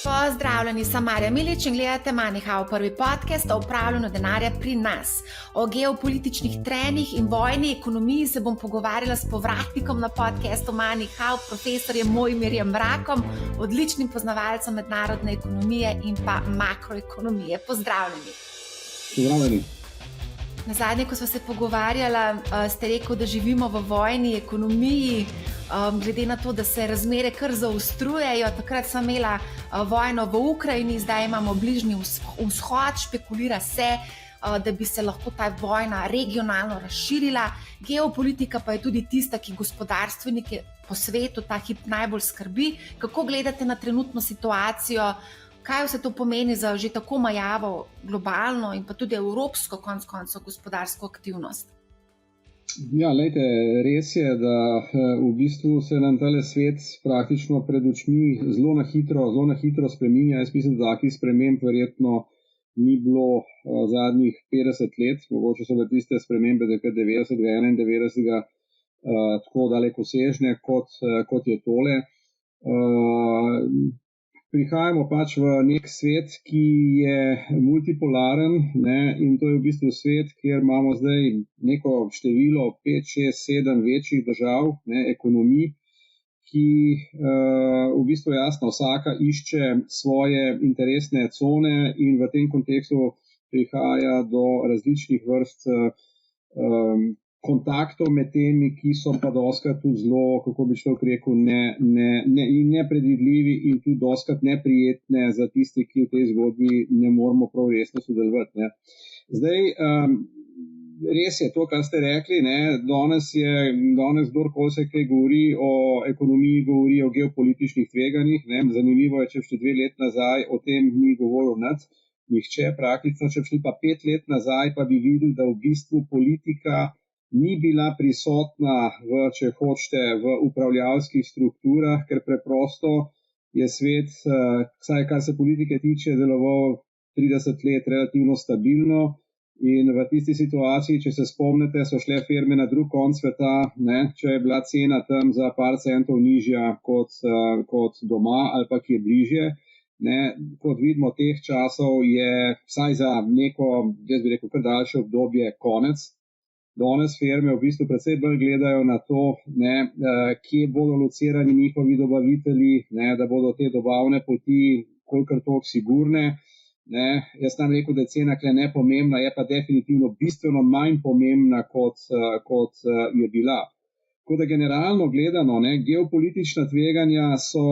Pozdravljeni, sem Marja Milič in gledate Moneyhow, prvi podcast o upravljanju denarja pri nas. O geopolitičnih trenih in vojni ekonomiji se bom pogovarjala s povratnikom na podcastu Moneyhow, profesorjem Mojmirjem Mrakom, odličnim poznavalcem mednarodne ekonomije in pa makroekonomije. Pozdravljeni. Pozdravljeni. Nazadnje, ko smo se pogovarjala, ste rekel, da živimo v vojni ekonomiji. Glede na to, da se razmere kar zaostrujejo, takrat sem imela vojno v Ukrajini, zdaj imamo bližnji vzhod, špekulira se, da bi se lahko ta vojna regionalno razširila. Geopolitika pa je tudi tista, ki gospodarstvenike po svetu ta hip najbolj skrbi. Kako gledate na trenutno situacijo? Kaj vse to pomeni za že tako majavo globalno in pa tudi evropsko konec koncev gospodarsko aktivnost? Ja, lejte, res je, da v bistvu se nam tale svet praktično pred očmi zelo na hitro spreminja. Jaz mislim, da takih sprememb verjetno ni bilo zadnjih 50 let. Mogoče so bile tiste spremembe 90. 91. Tako dalekosežne, kot je tole. Prihajamo pač v nek svet, ki je multipolaren, ne, in to je v bistvu svet, kjer imamo zdaj neko število 5, 6, 7 večjih držav, ne, ekonomij, ki v bistvu jasno vsaka išče svoje interesne cone in v tem kontekstu prihaja do različnih vrst kontaktov med temi, ki so pa dostikrat tudi zelo, kako bi človek rekel, nepredvidljivi in tudi dostikrat neprijetne za tisti, ki v tej zgodbi ne moramo prav resno sodelovati. Ne. Zdaj, res je to, kar ste rekli, ne, danes kdorkoli se kaj govori o ekonomiji, govori o geopolitičnih tveganjih. Ne. Zanimivo je, če šli 2 let nazaj, o tem ni govoril nihče praktično, če šli pa 5 let nazaj, pa bi videli, da v bistvu politika ni bila prisotna če hočete, v upravljavskih strukturah, ker preprosto je svet, vsaj kar se politike tiče, deloval 30 let relativno stabilno in v tisti situaciji, če se spomnite, so šle firme na drug konec sveta, ne, če je bila cena tam za par centov nižja kot doma ali pa ki je bližje. Ne, kot vidimo, teh časov je vsaj za neko, jaz bi rekel, kar daljše obdobje konec. Danes firme v bistvu precej bolj gledajo na to, ne, kje bodo locirani njihovi dobavitelji, ne, da bodo te dobavne poti kolikor toliko sigurne. Ne. Jaz tam rekel, da je cena kle nepomembna, je pa definitivno bistveno manj pomembna, kot je bila. Tako da generalno gledano, ne, geopolitična tveganja so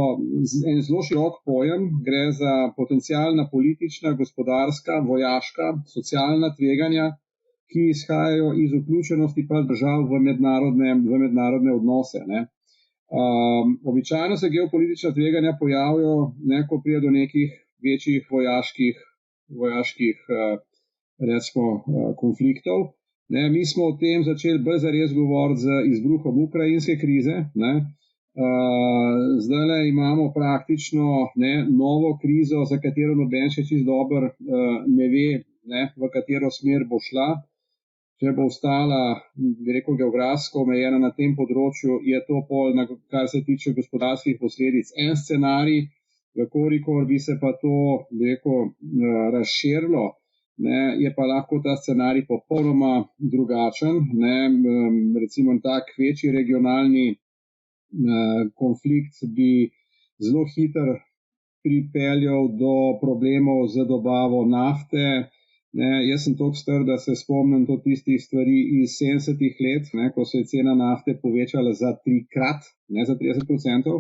en zelo širok pojem, gre za potencialna politična, gospodarska, vojaška, socialna tveganja, ki izhajajo iz vključenosti pa držav v mednarodne odnose. Ne. Običajno se geopolitična tveganja pojavijo, ne, ko pride do nekih večjih vojaških recimo, konfliktov. Ne. Mi smo o tem začeli bolj zares govoriti z izbruhom ukrajinske krize. Ne. Zdajle imamo praktično, ne, novo krizo, za katero noben še čisto dobro ne ve, ne, v katero smer bo šla. Če bo ostala, bi rekel, geografsko omejena na tem področju, je to pol, kar se tiče gospodarskih posledic, en scenarij, v kolikor bi se pa to, bi rekel, razširilo, ne, je pa lahko ta scenarij popolnoma drugačen. Ne. Recimo tak večji regionalni konflikt bi zelo hitro pripeljal do problemov z dobavo nafte. Ne, jaz sem toliko star, da se spomnim to tistih stvari iz 70-ih let, ne, ko se je cena nafte povečala za 3-krat, ne za 30%.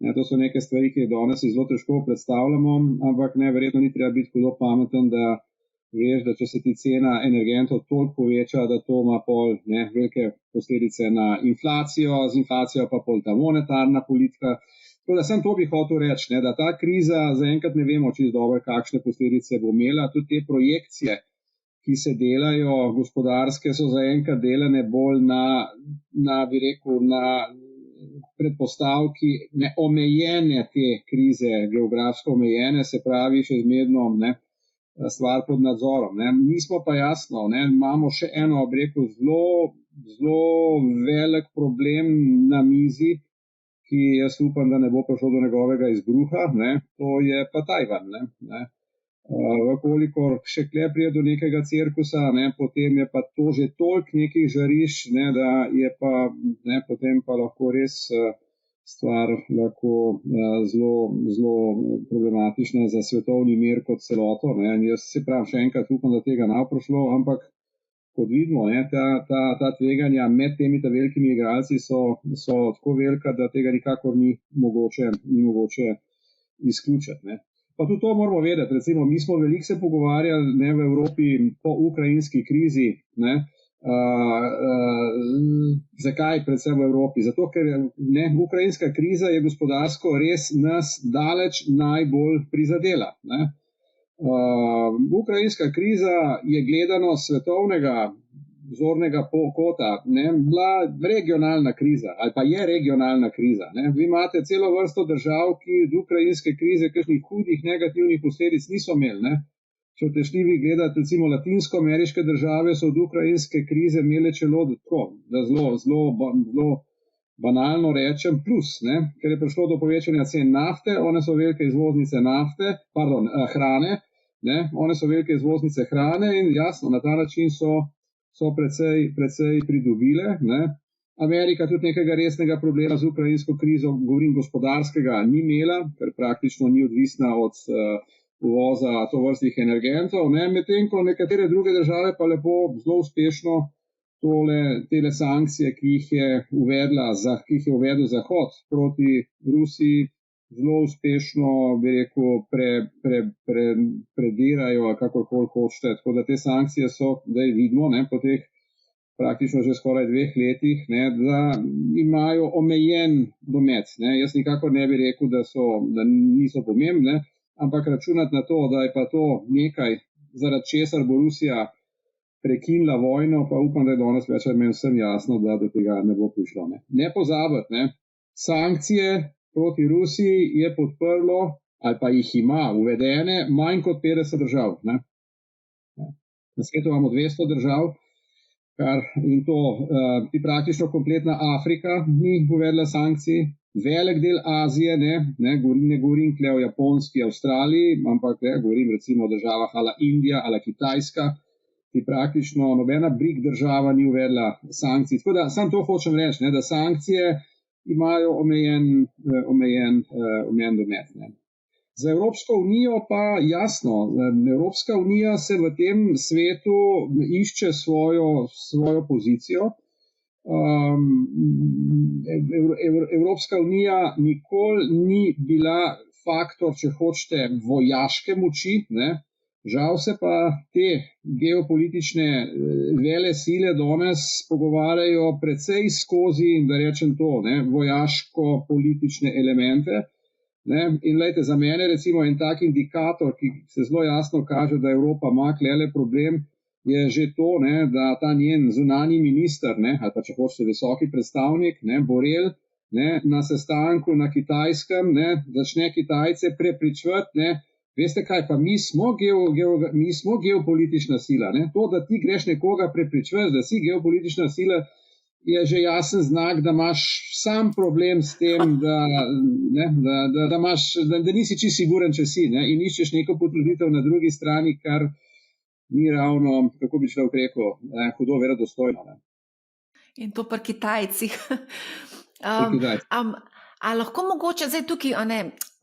Ne, to so neke stvari, ki danes zelo težko predstavljamo, ampak ne, verjetno ni treba biti hudo pameten, da veš, da če se ti cena energentov toliko poveča, da to ima pol, ne, velike posledice na inflacijo, z inflacijo pa pol ta monetarna politika. Tako da sem to bi hotel reči, ne, da ta kriza zaenkrat ne vemo čisto dobro, kakšne posledice bo imela. Tudi te projekcije, ki se delajo gospodarske, so zaenkrat delane bolj na bi rekel, na predpostavki omejene te krize, geografsko omejene, se pravi še zmerno, ne, stvar pod nadzorom. Ne. Mi smo pa jasno, ne, imamo še eno, bi rekel, zelo velik problem na mizi, ki jaz upam, da ne bo prišlo do njegovega izbruha, ne, to je pa Tajvan. Ne. Vkolikor še kle prije do nekega cirkusa, ne, potem je pa to že toliko nekih žarišč, ne, da je pa, ne, potem pa lahko res stvar lahko zelo problematična za svetovni mir kot celoto. Ne. Jaz se pravim, še enkrat upam, da tega ne bo prišlo, ampak kot vidimo, ne, ta tveganja med temi velikimi igralci so tako velika, da tega nikakor ni mogoče izključiti. Ne. Pa tudi to moramo vedeti, recimo, mi smo veliko se pogovarjali, ne, v Evropi po ukrajinski krizi, ne, zakaj predvsem v Evropi? Zato, ker ne, ukrajinska kriza je gospodarsko res nas daleč najbolj prizadela. Ne. Ukrajinska kriza je gledano svetovnega zornega kota, ne, bila regionalna kriza ali pa je regionalna kriza. Ne. Vi imate celo vrsto držav, ki od ukrajinske krize kakšnih hudih negativnih posledic niso imeli. Ne. Če boste šli vi gledati, recimo latinsko-ameriške države so od ukrajinske krize imele čelo tako, da zelo banalno rečem, plus, ne, ker je prišlo do povečanja cen nafte, one so velike izvoznice hrane, ne, one so velike izvoznice hrane in jasno, na ta način so precej pridobile. Ne. Amerika tudi nekega resnega problema z ukrajinsko krizo, govorim gospodarskega, ni imela, ker praktično ni odvisna od uvoza tovrstnih energentov, ne, medtem ko nekatere druge države pa lepo zelo uspešno tele sankcije, ki jih je uvedel Zahod proti Rusiji, zelo uspešno, bi rekel, predirajo, kakorkoli hočete. Tako da te sankcije so, da vidimo, ne, po teh praktično že skoraj 2 letih, ne, da imajo omejen domet. Ne. Jaz nikakor ne bi rekel, da niso pomembne, ampak računati na to, da je pa to nekaj, zaradi česar bo Rusija prekinila vojno, pa upam, da je danes več ali manj vsem jasno, da do tega ne bo prišlo. Ne pozabiti, ne, sankcije proti Rusiji je podprlo ali pa jih ima uvedene manj kot 50 držav. Ne. Na svetu imamo 200 držav, in to praktično kompletna Afrika ni uvedla sankcij, velik del Azije, ne govorim tle o Japonski, Avstraliji, ampak govorim recimo o državah ala Indija, ala Kitajska, ki praktično nobena BRIC država ni uvedla sankcij. Tako da sam to hočem reči, ne, da sankcije imajo omejen domet. Ne. Za Evropsko unijo pa jasno, Evropska unija se v tem svetu išče svojo pozicijo. Evropska unija nikoli ni bila faktor, če hočete, vojaške moči, ne. Žal se pa te geopolitične vele sile danes pogovarjajo precej skozi, da rečem to, ne, vojaško-politične elemente. Ne. In lejte, za mene recimo en tak indikator, ki se zelo jasno kaže, da Evropa ima klele problem, je že to, ne, da ta njen zunanji minister, ne, ali pa če hočete visoki predstavnik, ne, Borrell, ne, na sestanku na Kitajskem, ne, začne Kitajce prepričevati, ne, veste kaj, pa mi smo geopolitična sila. Ne? To, da ti greš nekoga prepričvati, da si geopolitična sila, je že jasen znak, da imaš sam problem s tem, da nisi čisto siguren, če si, ne? In iščeš neko potruditev na drugi strani, kar ni ravno, kako bi človek rekel, hudo verodostojno. Ne? In to pri Kitajcih. A lahko mogoče zdaj tukaj,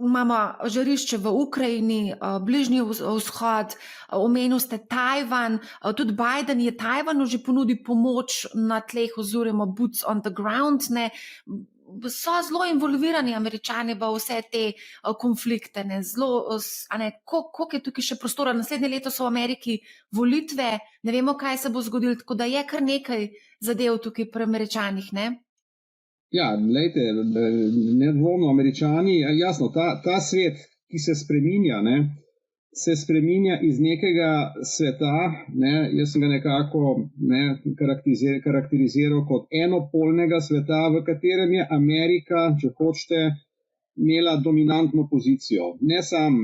imamo žarišče v Ukrajini, Bližnji vzhod, omenil ste Tajvan, tudi Biden je Tajvanu že ponudil pomoč na tleh oziroma boots on the ground, ne. So zelo involvirani Američani v vse te konflikte, ne. Koliko je tukaj še prostora? Naslednje leto so v Ameriki volitve, ne vemo, kaj se bo zgodilo, tako da je kar nekaj zadev tukaj pri Američanih, ne? Ja, lejte, nedvomno Američani, jasno, ta svet, ki se spreminja, ne, se spreminja iz nekega sveta, ne, jaz sem ga nekako karakteriziral kot enopolnega sveta, v katerem je Amerika, če hočete, imela dominantno pozicijo. Ne samo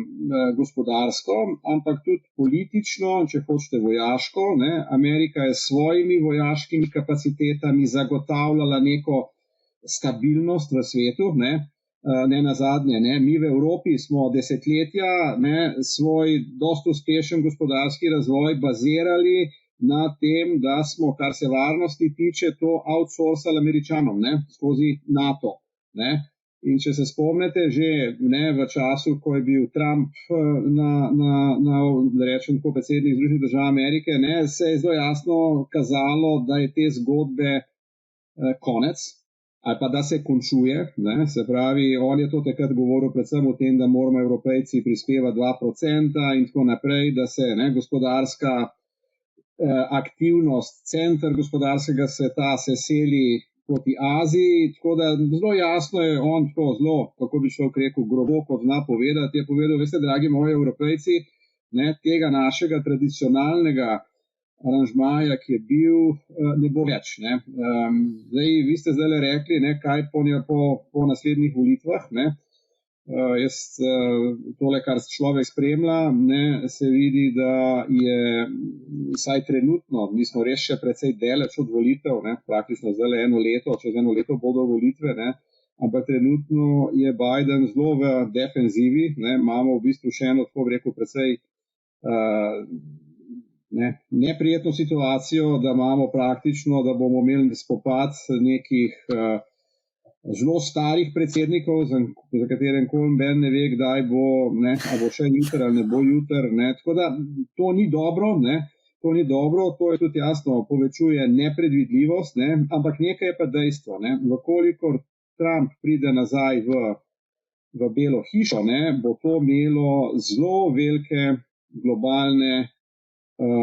gospodarsko, ampak tudi politično, če hočete vojaško. Ne. Amerika je s svojimi vojaškimi kapacitetami zagotavljala neko stabilnost v svetu, ne nazadnje. Mi v Evropi smo desetletja svoj dosti uspešen gospodarski razvoj bazirali na tem, da smo, kar se varnosti tiče, to outsourcali Američanom skozi NATO. In če se spomnite, že v času, ko je bil Trump da rečem tako, predsednik Združenih držav Amerike, se je zelo jasno kazalo, da je te zgodbe konec ali pa da se končuje. Se pravi, on je to takrat govoril predvsem o tem, da moramo Evropejci prispevati 2% in tako naprej, da se gospodarska aktivnost, center gospodarskega sveta se seli proti Aziji, tako da zelo jasno je on to zelo, kako bi človek rekel, grobo, kot zna povedati, je povedal, veste, dragi moji Evropejci, tega našega tradicionalnega aranžmaja, ki je bil, ne bo več. Zdaj, vi ste zdaj rekli, kaj po naslednjih volitvah. Jaz tole, kar človek spremlja, se vidi, da je vsaj trenutno, mi smo res še precej daleč od volitev, praktično zdaj čez eno leto bodo volitve, ampak trenutno je Biden zelo v defenzivi, imamo v bistvu še eno, tako bi rekel, precej neprijetno situacijo, da imamo praktično, da bomo imeli spopad nekih zelo starih predsednikov, za katerem noben ne ve, kdaj bo, ali bo še jutri ali ne bo jutri. Tako da to ni dobro, to je tudi jasno, povečuje nepredvidljivost, ampak nekaj je pa dejstvo. Vkolikor Trump pride nazaj v Belo hišo, bo to imelo zelo velike globalne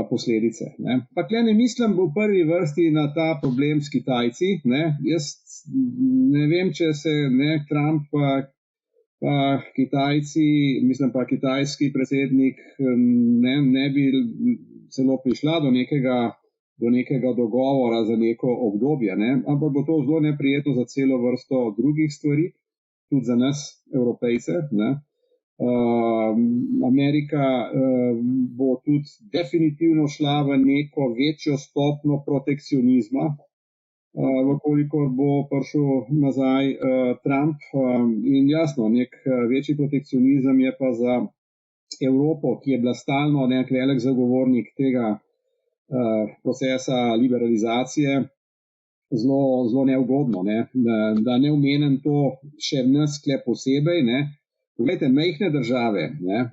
posledice. Pa tle ne mislim v prvi vrsti na ta problem s Kitajci. Jaz ne vem, če se Trump pa Kitajci, mislim pa kitajski predsednik, ne bi celo prišla do nekega dogovora za neko obdobje, ampak bo to zelo neprijetno za celo vrsto drugih stvari, tudi za nas, Evropejce. Amerika bo tudi definitivno šla v neko večjo stopno protekcionizma, vkolikor bo prišel nazaj Trump. In jasno, nek večji protekcionizem je pa za Evropo, ki je bila stalno nek velik zagovornik tega procesa liberalizacije, zelo neugodno. Da ne omenim to še nas kle posebej. Poglejte, majhne države,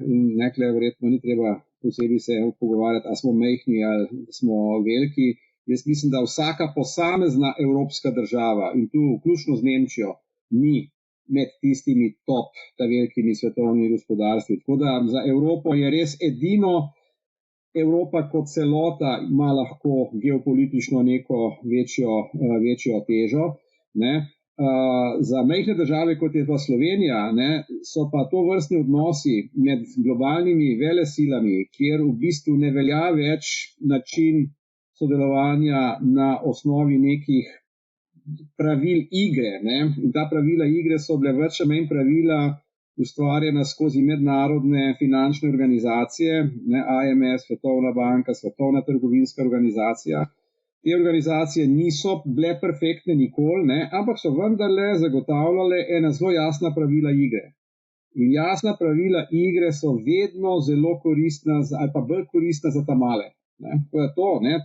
in nekle verjetno ni treba posebej se pogovarjati, ali smo majhni ali smo veliki. Jaz mislim, da vsaka posamezna evropska država, in tu vključno z Nemčijo, ni med tistimi top, ta velikimi svetovnimi gospodarstvi. Tako da za Evropo je res edino, Evropa kot celota ima lahko geopolitično neko večjo težo. Za majhne države, kot je pa Slovenija, so pa to vrstni odnosi med globalnimi velesilami, kjer v bistvu ne velja več način sodelovanja na osnovi nekih pravil igre. Ta pravila igre so bile več ali manj pravila ustvarjena skozi mednarodne finančne organizacije, IMF, Svetovna banka, Svetovna trgovinska organizacija. Te organizacije niso bile perfektne nikoli, ampak so vendarle zagotavljale ena zelo jasna pravila igre. In jasna pravila igre so vedno zelo koristna ali pa bolj koristna za ta male.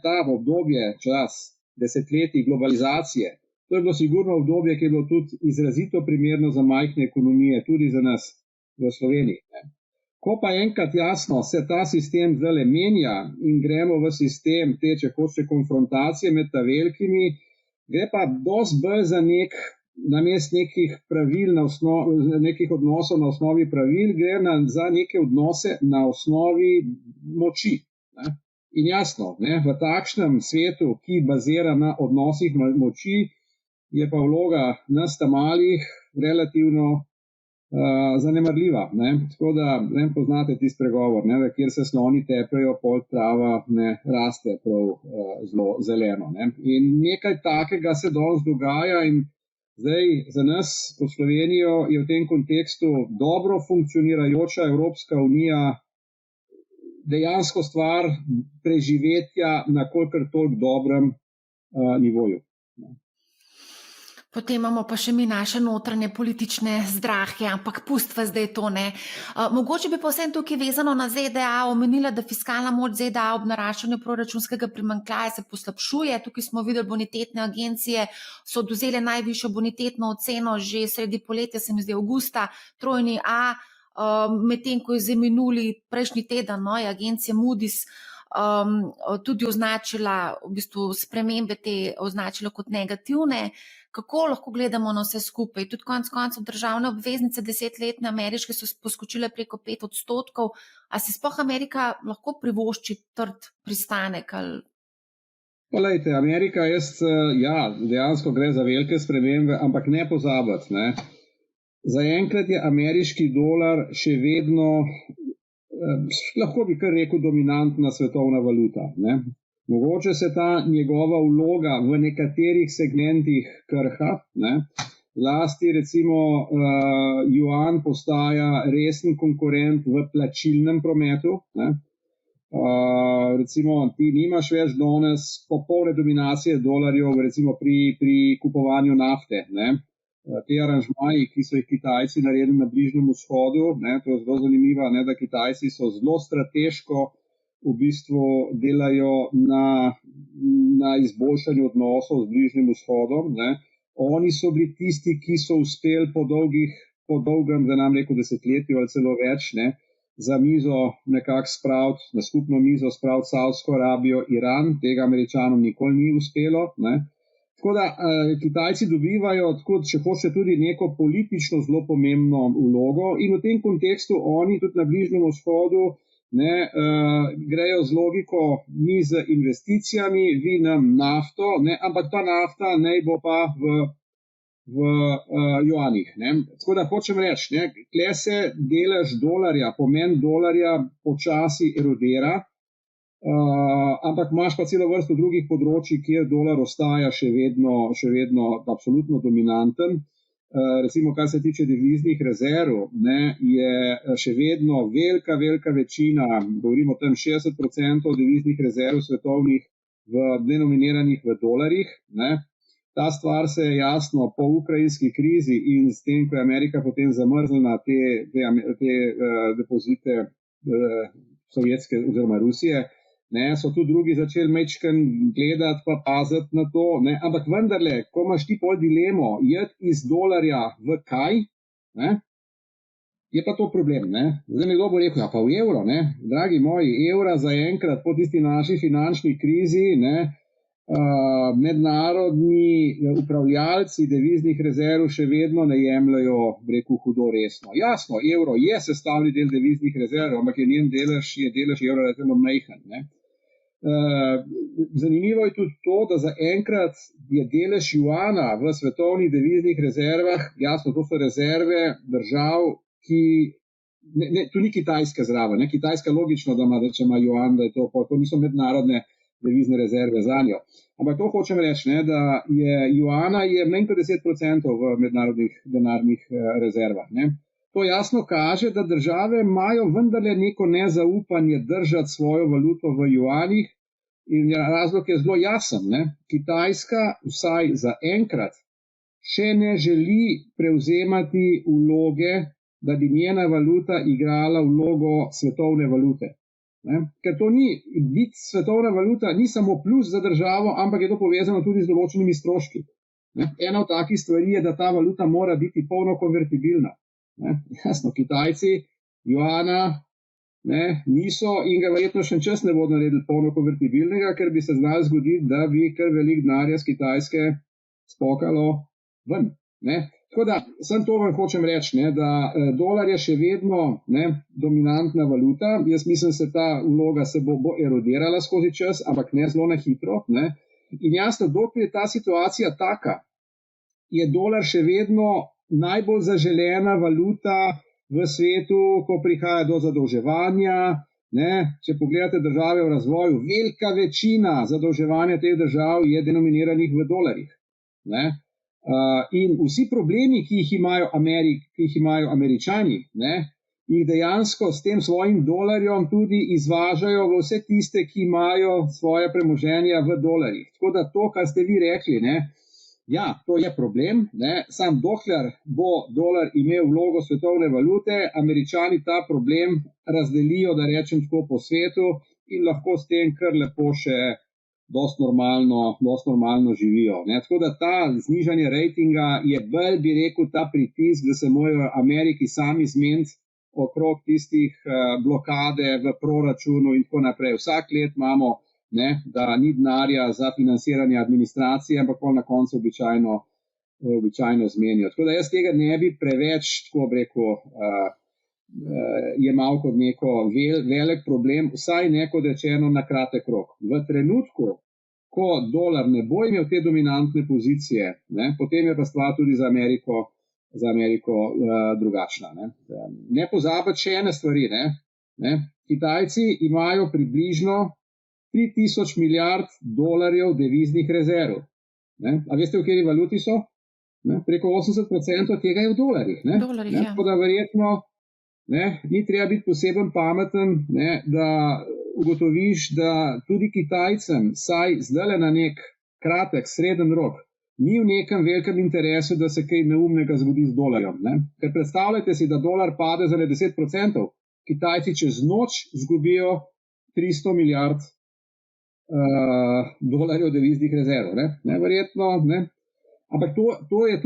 Ta obdobje, čas, desetletij globalizacije, to je bilo sigurno obdobje, ki je bilo tudi izrazito primerno za majhne ekonomije, tudi za nas v Sloveniji. Ko pa enkrat jasno se ta sistem zdaj menja in gremo v sistem te, če hoče, konfrontacije med ta velikimi, gre pa dosti bolj za namesto nekih pravil, nekih odnosov na osnovi pravil, gre za neke odnose na osnovi moči. In jasno, v takšnem svetu, ki bazira na odnosih moči, je pa vloga nas ta malih relativno zanemarljiva. Tako da poznate tisti pregovor, da kjer se sloni tepejo, pol trava raste prav zelo zeleno. In nekaj takega se danes dogaja in zdaj za nas, po Slovenijo, je v tem kontekstu dobro funkcionirajoča Evropska unija dejansko stvar preživetja na kolikor toliko dobrem nivoju. Potem imamo pa še mi naše notranje politične zdrahe, ampak pustva zdaj to ne. Mogoče bi pa vsem tukaj vezano na ZDA omenila, da fiskalna moč ZDA ob naraščanju proračunskega primanjkljaja se poslabšuje. Tukaj smo videli, bonitetne agencije so odvzele najvišjo bonitetno oceno že sredi poletja, se mi zdi avgusta, trojni A, medtem ko je minuli prejšnji teden, je agencija Moody's tudi označila, v bistvu spremembe te označila kot negativne. Kako lahko gledamo na vse skupaj? Tudi konec koncev državne obveznice 10-letne ameriške so poskočile preko 5%. A si sploh Amerika lahko privošči trd pristanek? Poglejte, Amerika, dejansko gre za velike spremembe, ampak ne pozabiti, ne. Zaenkrat je ameriški dolar še vedno, lahko bi kar rekel, dominantna svetovna valuta, ne. Mogoče se ta njegova vloga v nekaterih segmentih krha, ne. Zlasti recimo juan postaja resen konkurent v plačilnem prometu, ne. Recimo ti nimaš več danes popolne dominacije dolarjev recimo pri kupovanju nafte, ne. Te aranžmaji, ki so jih Kitajci naredili na Bližnjem vzhodu, ne, to je zelo zanimivo, ne, da Kitajci so zelo strateško v bistvu delajo na izboljšanju odnosov z Bližnjim vzhodom, ne. Oni so bili tisti, ki so uspeli po dolgem, da nam rekel desetletju ali celo več, ne, za mizo nekako spraviti, na skupno mizo spraviti Saudsko Arabijo, Iran, tega Američanom nikoli ni uspelo, ne. Tako da Kitajci dobivajo, tako, če hoče, tudi neko politično zelo pomembno vlogo in v tem kontekstu oni tudi na Bližnjem vzhodu grejo z logiko, mi z investicijami, vi nam nafto, ne, ampak ta nafta naj bo pa v juanih. Ne. Tako da hočem reči, tle se delež dolarja, pomen dolarja počasi erodira, ampak imaš pa celo vrsto drugih področji, kjer dolar ostaja še vedno absolutno dominanten. Recimo, kar se tiče deviznih rezerv, ne, je še vedno velika večina, govorimo o tem 60% deviznih rezerv svetovnih denominiranih v dolarjih, ne. Ta stvar se je jasno po ukrajinski krizi in s tem, ko je Amerika potem zamrznila te depozite sovjetske oziroma Rusije, ne, so tudi drugi začeli mečken gledati pa paziti na to, ne, ampak vendarle, ko imaš ti pol dilemo, iti iz dolarja v kaj, ne, je pa to problem, ne. Zdaj nekdo bo rekel, pa v evro, ne, dragi moji, evra zaenkrat po tisti naši finančni krizi, ne, mednarodni upravljalci deviznih rezerv še vedno ne jemljajo, rekel, hudo resno. Jasno, evro je sestavni del deviznih rezerv, ampak je delež evra relativno majhen, ne. Zanimivo je tudi to, da zaenkrat je delež juana v svetovnih deviznih rezervah, jasno, to so rezerve držav, ki tu ni Kitajska zraven, ne. Kitajska logično, da če ima juan, da je to niso mednarodne devizne rezerve zanjo. Ampak to hočem reči, ne, da je juana manj kot 10% v mednarodnih denarnih rezervah, ne. To jasno kaže, da države imajo vendarle neko nezaupanje držati svojo valuto v juanih in razlog je zelo jasen, ne. Kitajska vsaj za enkrat še ne želi prevzemati vloge, da bi njena valuta igrala vlogo svetovne valute. Ne? Ker to biti svetovna valuta ni samo plus za državo, ampak je to povezano tudi z določenimi stroški. Ne? Ena od takih stvari je, da ta valuta mora biti polno konvertibilna. Ne? Jasno, Kitajci juana niso in ga verjetno še čas ne bodo naredili polno konvertibilnega, ker bi se znalo zgoditi, da bi kar velik denarja z Kitajske spokalo ven. Ne? Tako da, sem to vam hočem reči, ne, da dolar je še vedno dominantna valuta. Jaz mislim, se ta vloga se bo erodirala skozi čas, ampak ne zelo na hitro. Ne. In jasno, dokler je ta situacija taka, je dolar še vedno najbolj zaželena valuta v svetu, ko prihaja do zadolževanja. Ne. Če pogledate države v razvoju, velika večina zadolževanja teh držav je denominiranih v dolarjih. Ne. In vsi problemi, ki jih imajo Američani, jih dejansko s tem svojim dolarjem tudi izvažajo v vse tiste, ki imajo svoje premoženja v dolarjih. Tako da to, kar ste vi rekli, Ja, to je problem, ne. Sam dokler bo dolar imel vlogo svetovne valute, Američani ta problem razdelijo, da rečem tako, po svetu in lahko s tem kar lepo še dosti normalno živijo. Ne. Tako da ta znižanje rejtinga je bolj, bi rekel, ta pritisk, da se morajo Ameriki sami zmeniti okrog tistih blokade v proračunu in tako naprej. Vsak let imamo, ne, da ni denarja za financiranje administracije, ampak na koncu običajno zmenijo. Tako da jaz tega ne bi preveč, tako bi rekel, jemal kot neko velik problem, vsaj kot rečeno na kratek rok. V trenutku, ko dolar ne bo imel te dominantne pozicije, ne, potem je pa stvar tudi za Ameriko drugačna. Ne pozabiti še ene stvari. Ne. Kitajci imajo približno 3000 milijard dolarjev deviznih rezerv. A veste, v kateri valuti so? Ne? Preko 80% tega je v dolarjih. Ja. Tako da verjetno ni treba biti poseben pameten, da ugotoviš, da tudi Kitajcem, saj zdaj na nek kratek, sreden rok, ni v nekem velikem interesu, da se kaj neumnega zgodi z dolarjem. Ker predstavljajte si, da dolar pade za 10%, Kitajci čez noč zgubijo 300 milijard dolarjev deviznih rezerv. Verjetno, ne. Ampak to je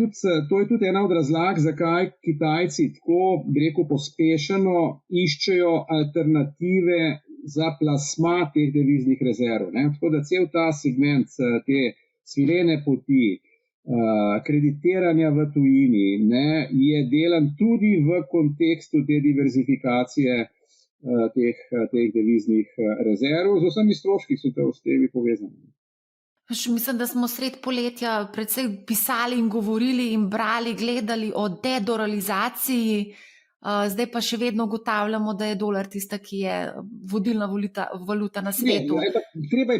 tudi ena od razlag, zakaj Kitajci tako, bi rekel, pospešeno iščejo alternative za plasma teh deviznih rezerv. Tako da cel ta segment, te svilene poti, kreditiranja v tujini, je delan tudi v kontekstu te diverzifikacije teh deviznih rezerv, z vsemi stroški so te s temi povezani. Mislim, da smo sred poletja predvsej pisali in govorili in brali, gledali o dedolarizaciji, zdaj pa še vedno ugotavljamo, da je dolar tista, ki je vodilna valuta na svetu. Treba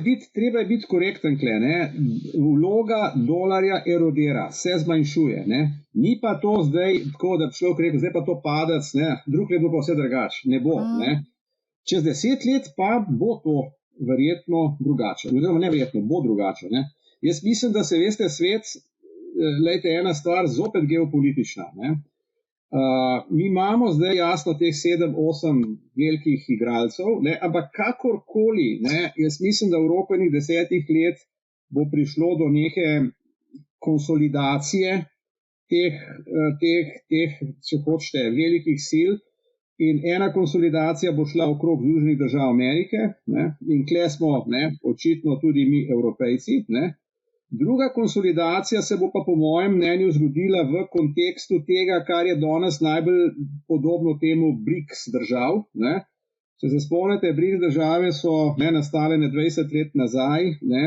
je biti korekten tle. Vloga dolarja erodira, se zmanjšuje. Ni pa to zdaj tako, da bi človek rekel, zdaj pa to padec, drug let bo pa vse drugače. Ne bo. Čez 10 let pa bo to verjetno drugače. Oziroma neverjetno, bo drugače. Jaz mislim, da se veste svet, lejte, ena stvar zopet geopolitična. Mi imamo zdaj jasno teh 7-8 velikih igralcev, ampak kakorkoli, jaz mislim, da v rokovnih 10 let bo prišlo do neke konsolidacije teh, če hočete, velikih sil in ena konsolidacija bo šla okrog Združenih držav Amerike, in kle smo, očitno tudi mi Evropejci. Druga konsolidacija se bo pa po mojem mnenju zgodila v kontekstu tega, kar je danes najbolj podobno temu BRICS držav. Če se spomnite, BRICS države so nastale 20 let nazaj, ne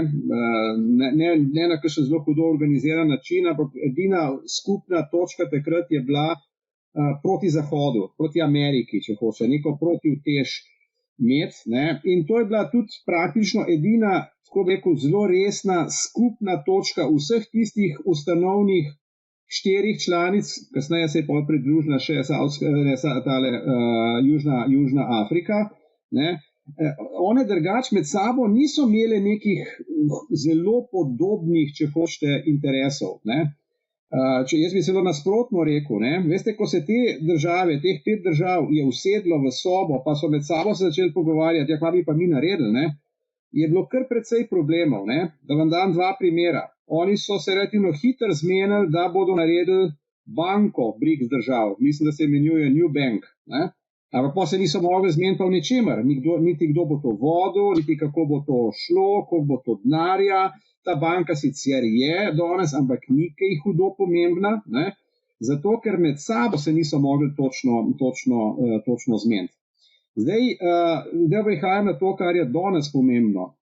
na kakšen zelo hudo organiziran način, ampak edina skupna točka takrat je bila proti Zahodu, proti Ameriki, če hoče, neko protivtež imeti. In to je bila tudi praktično edina, tako bi rekel, zelo resna skupna točka vseh tistih ustanovnih 4 članic, kasneje se je pa pridružila še Južna Afrika. One drugače med sabo niso imele nekih zelo podobnih, če hočete, interesov. Jaz bi celo nasprotno rekel, veste, ko se te države, teh 5 držav je usedlo v sobo, pa so med sabo se začeli pogovarjati, kaj bi pa mi naredili, je bilo kar precej problemov. Da vam dam 2 primera. Oni so se relativno hitro zmenili, da bodo naredili banko BRICS držav, mislim, da se imenuje New Bank. Ampak pa se niso mogli zmeniti pa v ničemer, niti kdo bo to vodil, niti kako bo to šlo, koliko bo to denarja. Ta banka sicer je danes, ampak ni kaj hudo pomembna, zato ker med sabo se niso mogli točno zmeniti. Zdaj prihajam na to, kar je danes pomembno.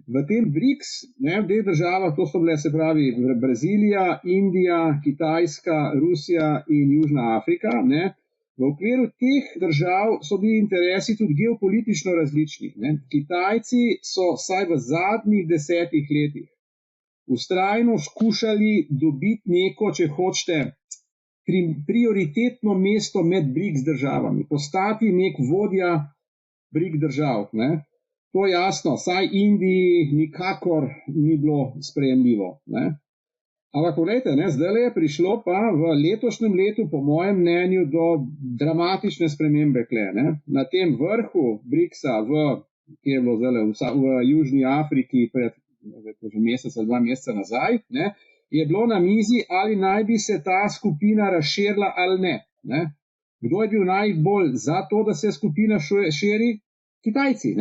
V tem BRICS, v teh državah, to so bile, se pravi, Brazilija, Indija, Kitajska, Rusija in Južna Afrika, v okviru teh držav so bili interesi tudi geopolitično različni. Kitajci so vsaj v zadnjih 10 letih vztrajno skušali dobiti neko, če hočete, prioritetno mesto med BRICS državami, postati nek vodja BRICS držav. To jasno, saj Indiji nikakor ni bilo sprejemljivo. Ampak poglejte, zdaj je prišlo pa v letošnjem letu, po mojem mnenju, do dramatične spremembe kle. Na tem vrhu BRICS-a ki je bilo zdaj v Južni Afriki pred že mesec ali 2 meseca nazaj, je bilo na mizi, ali naj bi se ta skupina razširila ali ne. Kdo je bil najbolj za to, da se skupina širi? Kitajci,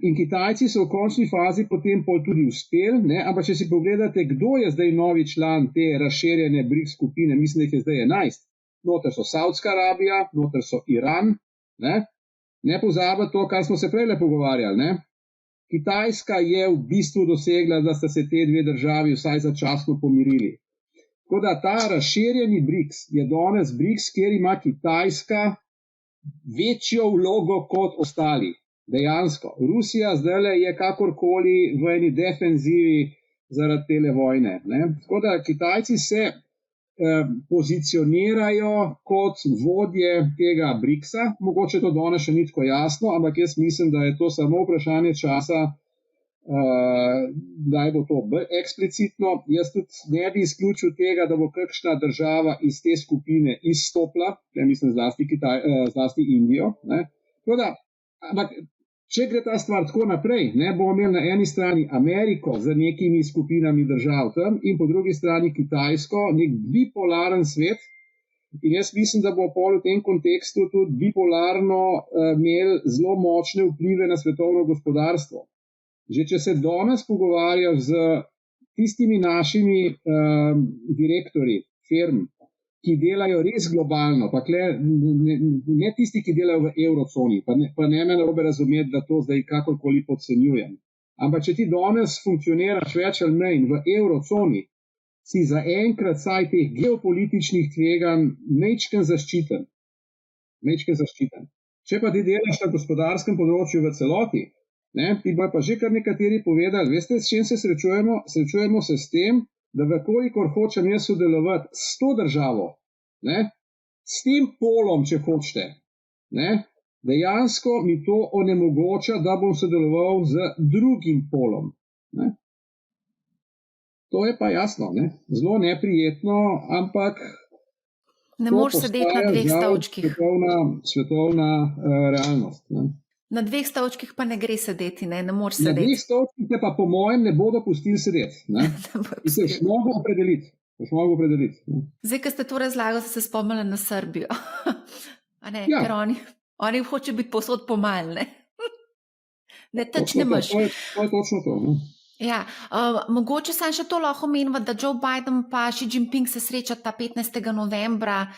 In Kitajci so v končni fazi potem tudi uspeli, ampak če si pogledate, kdo je zdaj novi član te razširjene BRICS skupine, mislim, da jih je zdaj 11. Noter so Saudska Arabija, noter so Iran, ne pozabiti to, kar smo se prej pogovarjali, Kitajska je v bistvu dosegla, da sta se te dve državi vsaj začasno pomirili. Tako da ta razširjeni BRICS je danes BRICS, kjer ima Kitajska večjo vlogo kot ostali. Dejansko. Rusija zdaj je kakorkoli v eni defenzivi zaradi tele vojne. Tako da Kitajci se pozicionirajo kot vodje tega BRICS-a. Mogoče to danes še ni tako jasno, ampak jaz mislim, da je to samo vprašanje časa, da je bo to bolj eksplicitno. Jaz tudi ne bi izključil tega, da bo kakšna država iz te skupine izstopila, mislim zlasti Indijo. Tako da, ampak če gre ta stvar tako naprej, bomo imeli na eni strani Ameriko z nekimi skupinami držav tam in po drugi strani Kitajsko, nek bipolaren svet. In jaz mislim, da bo v tem kontekstu tudi bipolarno imel zelo močne vplive na svetovno gospodarstvo. Že če se danes pogovarjaš z tistimi našimi direktorji firm, ki delajo res globalno, pa ne tisti, ki delajo v evroconi, pa ne me narobe razumeti, da to zdaj kakorkoli podcenjujem. Ampak če ti danes funkcioniraš več ali manj v evroconi, si zaenkrat saj teh geopolitičnih tveganj mečken zaščiten. Če pa ti delaš na gospodarskem področju v celoti, ti bojo pa že kar nekateri povedali, veste, s čim se srečujemo? Srečujemo se s tem, da vkolikor hočem jaz sodelovati s to državo, s tem polom, če hočete, dejansko mi to onemogoča, da bom sodeloval z drugim polom. To je pa jasno, zelo neprijetno, ampak ne moreš sedeti na 2 stolčkih. Svetovna realnost. Na 2 stolčkih pa ne gre sedeti, ne moreš sedeti. Na 2 stolčkih te pa po mojem ne bodo pustili sedeti. In se jih mogo opredeliti. Zdaj, ko ste to razlagali, ste se spomnili na Srbijo. Ja. Ker oni hoče biti povsod pomalj, ne teč ne maš. To je točno to. Ja, mogoče sem še to lahko omenila, da Joe Biden pa Xi Jinping se srečata 15. novembra,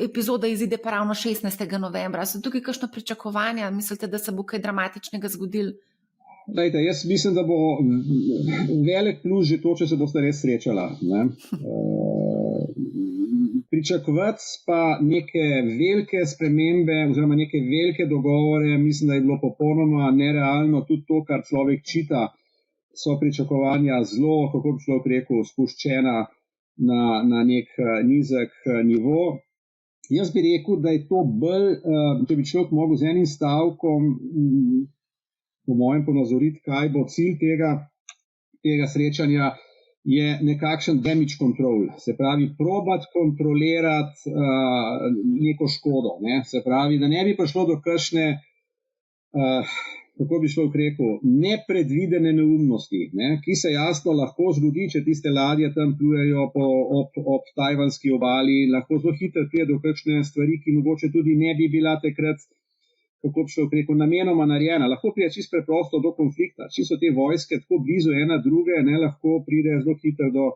epizoda izide pa ravno 16. novembra. So tukaj kakšno pričakovanja? Mislite, da se bo kaj dramatičnega zgodilo? Dajte, jaz mislim, da bo velik plus že to, če se boste res srečala. Pričakovati pa neke velike spremembe oziroma neke velike dogovore, mislim, da je bilo popolnoma nerealno. Tudi to, kar človek čita, so pričakovanja zelo, kako bi človek rekel, spuščena na nek nizek nivo. Jaz bi rekel, da je to bolj, če bi človek mogel z enim stavkom, po mojem ponazoriti, kaj bo cilj tega srečanja, je nekakšen damage control. Se pravi, probati kontrolirati neko škodo. Se pravi, da ne bi prišlo do kakšne kako bi človek rekel, nepredvidene neumnosti, ki se jasno lahko zgodi, če tiste ladje tam plujejo ob tajvanski obali, lahko zelo hitro pride do kakšne stvari, ki mogoče tudi ne bi bila takrat, kako bi človek rekel, namenoma narejena. Lahko pride čisto preprosto do konflikta. Če so te vojske tako blizu ena druge, lahko pride zelo hitro do.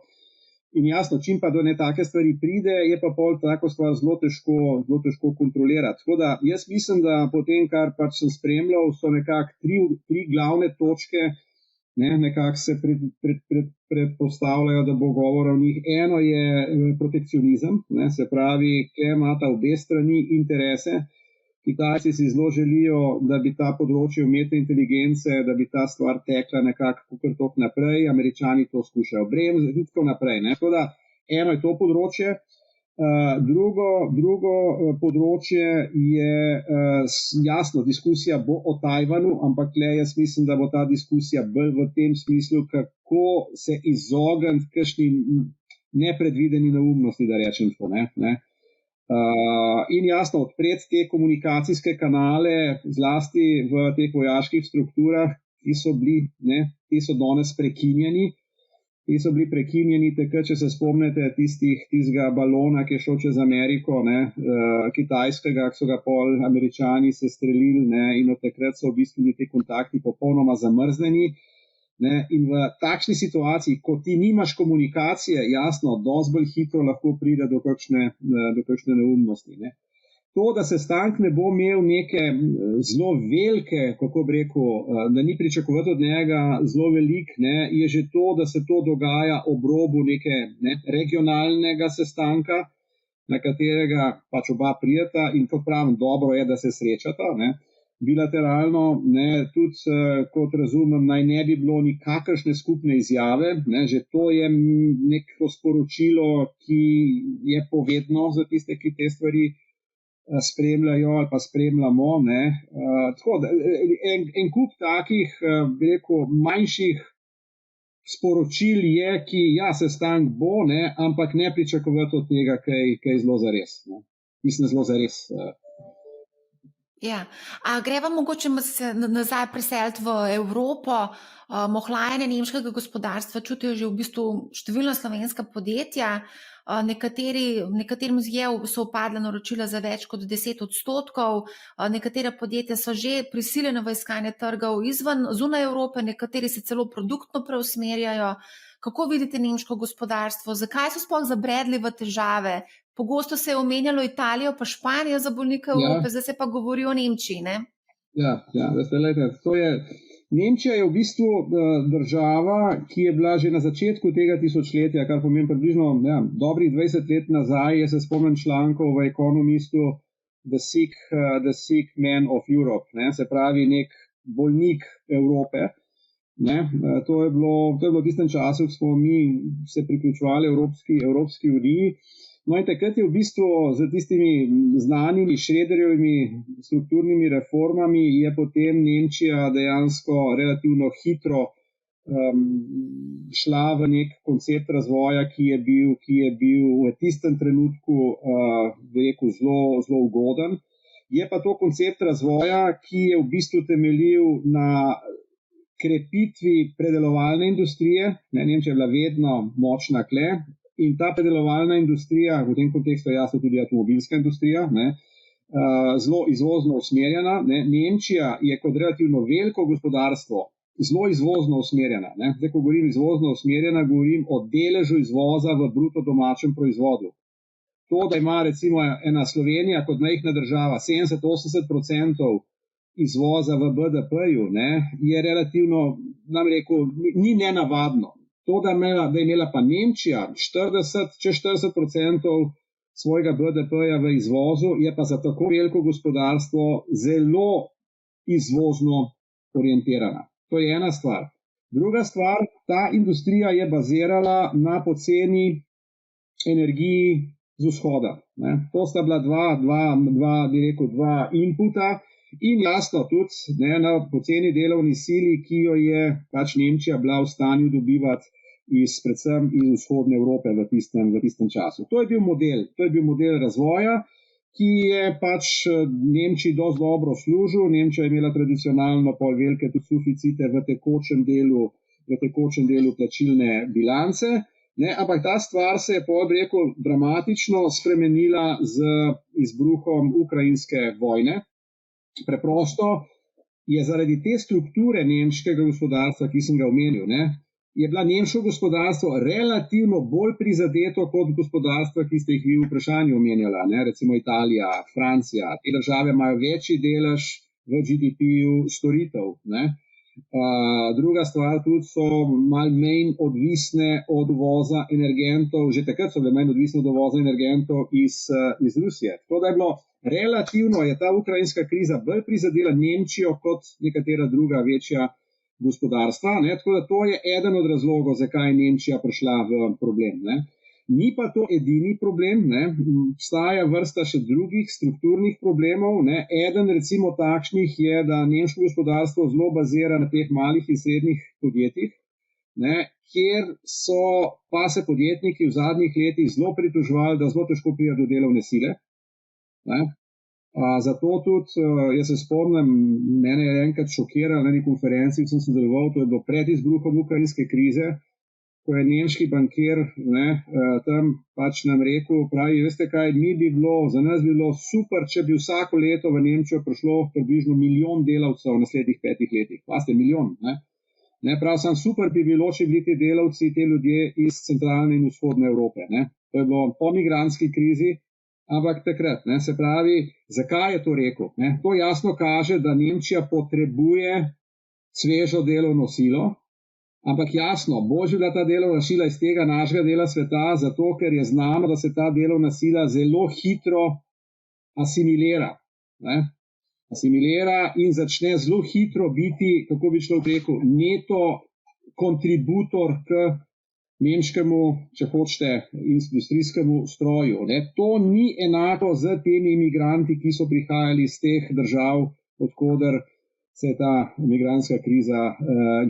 In jasno, čim pa do ne take stvari pride, je pa pol tako stvar zelo težko kontrolirati. Tako da jaz mislim, da po tem, kar pač sem spremljal, so nekako tri glavne točke, nekako se predpostavljajo, da bo govora o njih. Eno je protekcionizem, se pravi, kje imata obe strani interese. Kitajci si zelo želijo, da bi ta področje umetne inteligence, da bi ta stvar tekla nekako tok naprej, Američani to skušajo bremzati in tako naprej. Tako da eno je to področje. Drugo področje je jasno, diskusija bo o Tajvanu, ampak le jaz mislim, da bo ta diskusija bolj v tem smislu, kako se izogniti kakšnim nepredvideni neumnosti, da rečem to. Ne? In jasno, odpreti te komunikacijske kanale, zlasti v teh vojaških strukturah, ki so danes prekinjeni. Ti so bili prekinjeni takrat, če se spomnite tistega balona, ki je šel čez Ameriko, kitajskega, ki so ga pol Američani sestrelili, in od takrat so v bistvu ti kontakti popolnoma zamrznjeni. In v takšni situaciji, ko ti nimaš komunikacije, jasno, dosti bolj hitro lahko pride do kakšne neumnosti. To, da sestanek ne bo imel neke zelo velike, kako bi rekel, da ni pričakovati od njega zelo velik, je že to, da se to dogaja ob robu neke regionalnega sestanka, na katerega pač oba prijeta in kot pravim, dobro je, da se srečata. Bilateralno, tudi kot razumem, naj ne bi bilo nikakršne skupne izjave, že to je neko sporočilo, ki je povedno za tiste, ki te stvari spremljajo ali pa spremljamo. Tako da en kup takih, bi rekel, manjših sporočil je, ki sestanek bo, ampak ne pričakovati od tega kaj zelo zares. Mislim, zelo zares. Ja. Greva mogoče se nazaj preseliti v Evropo. Ohlajanje nemškega gospodarstva čutijo že v bistvu številna slovenska podjetja. Nekaterim so upadla naročila za več kot 10%, nekatera podjetja so že prisiljena v iskanje trgov zunaj Evrope, nekateri se celo produktno preusmerjajo. Kako vidite nemško gospodarstvo? Zakaj so sploh zabredli v težave? Pogosto se je omenjalo Italijo pa Španijo za bolnike Evrope, zdaj se pa govori o Nemčiji, ne? Nemčija je v bistvu država, ki je bila že na začetku tega tisočletja, kar pomeni približno dobrih 20 let nazaj, se spomnim člankov v Economistu The Sick Man of Europe, se pravi nek bolnik Evrope. To je bilo v tistem času, ko smo mi se priključevali Evropski uniji. In takrat je v bistvu z tistimi znanimi Schröderjevimi strukturnimi reformami je potem Nemčija dejansko relativno hitro šla v nek koncept razvoja, ki je bil v tistem trenutku zelo ugoden. Je pa to koncept razvoja, ki je v bistvu temeljil na krepitvi predelovalne industrije. Nemčija je bila vedno močna kle. In ta predelovalna industrija, v tem kontekstu je jasno tudi avtomobilska industrija, zelo izvozno usmerjena. Nemčija je kot relativno veliko gospodarstvo zelo izvozno usmerjena. Zdaj, ko govorim izvozno usmerjena, govorim o deležu izvoza v bruto domačem proizvodu. To, da ima recimo ena Slovenija kot majhna država 70-80% izvoza v BDP-ju, je relativno, ni nenavadno. To, da je imela pa Nemčija čez 40% svojega BDP-ja v izvozu, je pa za tako veliko gospodarstvo zelo izvozno orientirana. To je ena stvar. Druga stvar, ta industrija je bazirala na poceni energiji z vzhoda. To sta bila dva inputa in jasno tudi na poceni delovni sili, ki jo je pač Nemčija bila v stanju dobivati predvsem iz vzhodne Evrope v tistem času. To je bil model razvoja, ki je pač Nemčiji dosti dobro služil. Nemčija je imela tradicionalno pol velike tudi suficite v tekočem delu plačilne bilance, ampak ta stvar se je dramatično spremenila z izbruhom ukrajinske vojne. Preprosto je zaradi te strukture nemškega gospodarstva, ki sem ga omenil, je bila nemško gospodarstvo relativno bolj prizadeto kot gospodarstva, ki ste jih vi v vprašanju omenjala, recimo Italija, Francija. Te države imajo večji delež v GDP-ju storitev. Druga stvar, tudi so malo manj odvisne od uvoza energentov, že takrat so bile manj odvisne od uvoza energentov iz Rusije. Tako da je bilo relativno, je ta ukrajinska kriza bolj prizadela Nemčijo kot nekatera druga večja gospodarstva. Tako da to je eden od razlogov, zakaj je Nemčija prišla v problem. Ni pa to edini problem, ne. Obstaja vrsta še drugih strukturnih problemov, ne. Eden recimo takšnih je, da nemško gospodarstvo zelo bazira na teh malih in srednjih podjetjih, ne, kjer so pa se podjetniki v zadnjih letih zelo pritoževali, da zelo težko pride do delovne sile. Ne. Zato tudi, jaz se spomnim, mene je enkrat šokiralo na eni konferenci, ki sem sodeloval, to je bilo pred izbruhom ukrajinske krize, ko je nemški bankir, ne, tam pač nam rekel, pravi, veste kaj, za nas bi bilo super, če bi vsako leto v Nemčijo prišlo približno 1 milijon delavcev v naslednjih 5 letih. Paste, 1 milijon, ne. Ne, prav sam super bi bilo, če bi ti delavci, te ljudje iz centralne in vzhodne Evrope, ne. To je bilo po migrantski krizi, ampak takrat, ne, se pravi, zakaj je to rekel? Ne? To jasno kaže, da Nemčija potrebuje svežo delovno silo, ampak jasno, bolj bi bila ta delovna sila iz tega našega dela sveta, zato ker je znano, da se ta delovna sila zelo hitro asimilira. Ne? Asimilira in začne zelo hitro biti, kako bi človek rekel, neto kontributor k nemškemu, če hočete, industrijskemu stroju. Ne. To ni enako z temi imigranti, ki so prihajali iz teh držav, odkoder se je ta migrantska kriza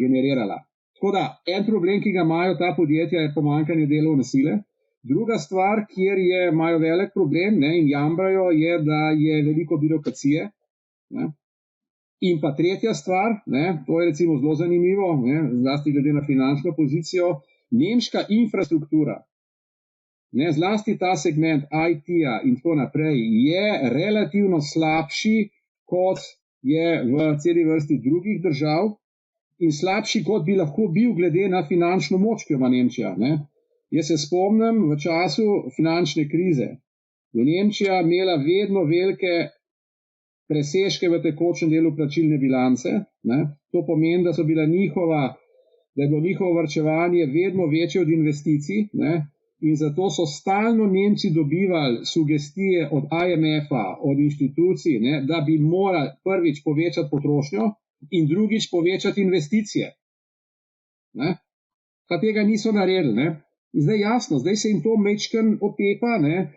generirala. Tako da, en problem, ki ga imajo ta podjetja, je pomanjkanje delovne sile. Druga stvar, kjer imajo velik problem, ne, in jamrajo, je, da je veliko birokracije. Ne. In pa tretja stvar, ne, to je recimo zelo zanimivo, ne, zlasti glede na finančno pozicijo, nemška infrastruktura, ne, zlasti ta segment IT-ja in tako naprej, je relativno slabši, kot je v celi vrsti drugih držav in slabši, kot bi lahko bil glede na finančno moč, ki jo ima Nemčija. Ne. Jaz se spomnim, v času finančne krize je Nemčija imela vedno velike presežke v tekočem delu plačilne bilance. Ne. To pomeni, da je bilo njihovo varčevanje vedno večje od investicij, ne, in zato so stalno Nemci dobivali sugestije od IMF-a, od inštitucij, ne, da bi morali prvič povečati potrošnjo in drugič povečati investicije. Ne. Pa tega niso naredili. Ne. In zdaj jasno, zdaj se jim to majčkeno otepa, ne.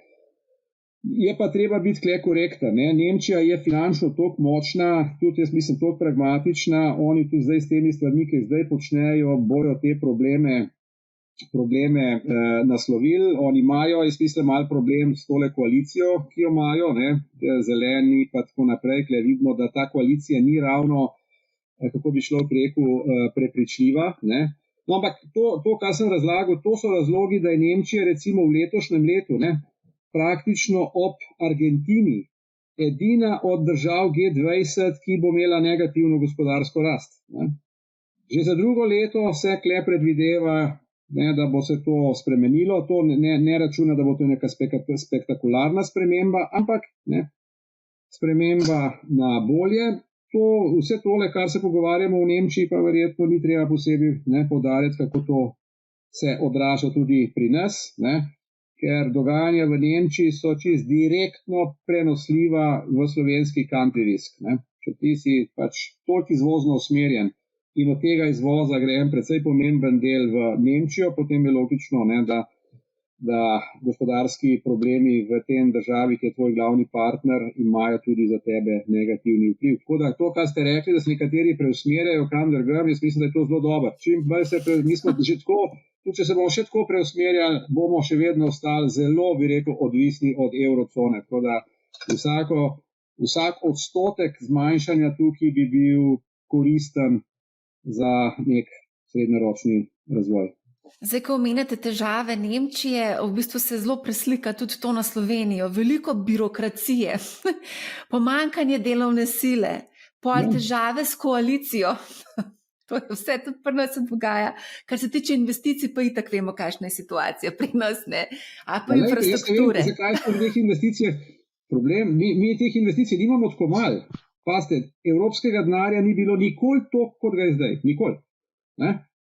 Je pa treba biti tukaj korekten. Ne. Nemčija je finančno toliko močna, tudi jaz mislim toliko pragmatična, oni tudi zdaj s temi stvarmi, ki zdaj počnejo, bojo te probleme naslovili. Oni imajo, jaz mislim, malo problem s tole koalicijo, ki jo imajo, ne, zeleni pa tako naprej, kjer vidimo, da ta koalicija ni ravno, kako bi človek rekel, prepričljiva. Ne. No, ampak to, kar sem razlagal, to so razlogi, da je Nemčija recimo v letošnjem letu, ne, praktično ob Argentini edina od držav G20, ki bo imela negativno gospodarsko rast. Ne. Že za drugo leto se tukaj predvideva, ne, da bo se to spremenilo, to ne računa, da bo to neka spektakularna sprememba, ampak ne, sprememba na bolje. Vse tole, kar se pogovarjamo v Nemčiji, pa verjetno ni treba posebej poudarjati, kako to se odraža tudi pri nas, ne. Ker dogajanja v Nemčiji so čisto direktno prenosljiva v slovenski country risk. Ne. Če ti si pač toliko izvozno usmerjen in od tega izvoza gre en precej pomemben del v Nemčijo, potem je logično, ne, da gospodarski problemi v tem državi, ki je tvoj glavni partner, imajo tudi za tebe negativni vpliv. Tako da to, kar ste rekli, da se nekateri preusmerjajo kam drugam, jaz mislim, da je to zelo dobro. Čim bolj mi smo že tako, tudi če se bomo še tako preusmerjali, bomo še vedno ostali zelo, bi rekel, odvisni od evrocone. Tako da vsak odstotek zmanjšanja tukaj bi bil koristen za nek srednjeročni razvoj. Zdaj, ko omenjate težave Nemčije, v bistvu se zelo preslika tudi to na Slovenijo. Veliko birokracije, pomanjkanje delovne sile, težave s koalicijo. To je vse tudi pri nas se dogaja. Kar se tiče investicij, pa itak vemo, kakšna je situacija pri nas, ne? A pa infrastrukture. Zakaj smo v teh investicijah problem? Mi teh investicij nimamo tako malo. Pazite, evropskega denarja ni bilo nikoli toliko, kot ga je zdaj. Nikoli. Ne?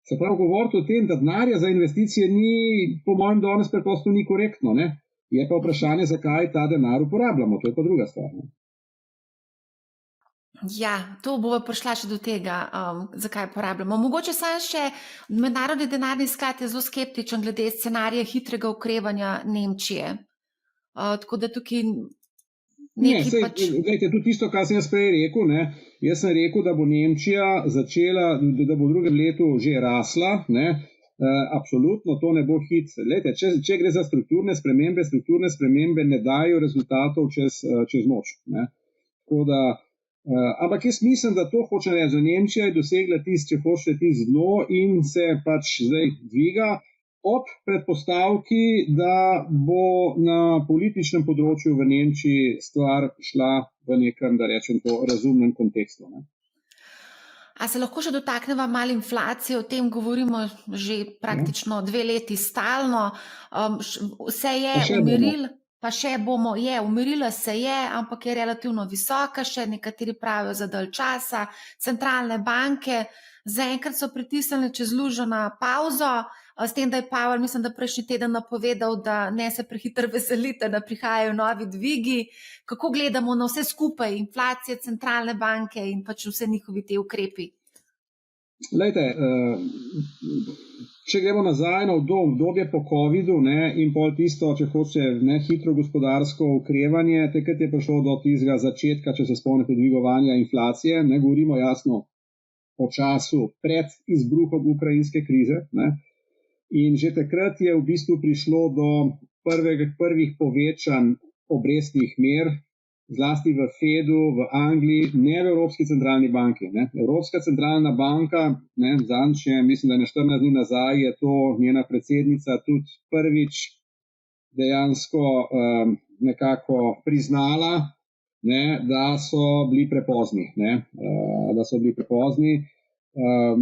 Se pravi, govoriti o tem, da denarja za investicije ni, po mojem danes preprosto ni korektno. Ne? Je pa vprašanje, zakaj ta denar uporabljamo. To je pa druga stvar. Ne? Ja, to bo prišla še do tega, zakaj porabljamo. Mogoče sam še Mednarodni denarni sklad je zelo skeptičen glede scenarija hitrega okrevanja Nemčije. Tako da tukaj Ne, nekaj sej, pač. gledajte, tudi tisto, kar sem jaz prej rekel, ne, jaz sem rekel, da bo Nemčija začela, da bo v drugem letu že rasla, ne, absolutno to ne bo hit. Glejte, če gre za strukturne spremembe ne dajo rezultatov čez noč. Ne. Tako da, ampak jaz mislim, da to hoče reči, da Nemčija je dosegla če hočete tisto dno in se pač zdaj dviga, ob predpostavki, da bo na političnem področju v Nemčiji stvar šla v nekem, da rečem to, razumnem kontekstu. Ne. A se lahko še dotaknemo malo inflacije, o tem govorimo že praktično 2 leti stalno. Se je umiril, pa še bomo, umirila se je, ampak je relativno visoka, še nekateri pravijo za dalj časa. Centralne banke zaenkrat so pritisnili čez lužo na pavzo, s tem, da je Powell, mislim, da prejšnji teden napovedal, da ne se prehitro veselite, da prihajajo novi dvigi. Kako gledamo na vse skupaj, inflacije, centralne banke in pač vse njihovi te ukrepi? Lejte, če gremo nazaj na obdobje po covidu, ne, in pol tisto, če hoče, ne, hitro gospodarsko okrevanje, takrat je prišlo do tistega začetka, če se spomnite, dvigovanja inflacije, ne govorimo jasno o času pred izbruhom ukrajinske krize, ne. In že takrat je v bistvu prišlo do prvih povečanj obrestnih mer, zlasti v Fedu, v Angliji, ne v Evropski centralni banki. Ne. Evropska centralna banka, zadnjič, mislim, da je 14 dni nazaj, je to njena predsednica tudi prvič dejansko nekako priznala, ne, da so bili prepozni.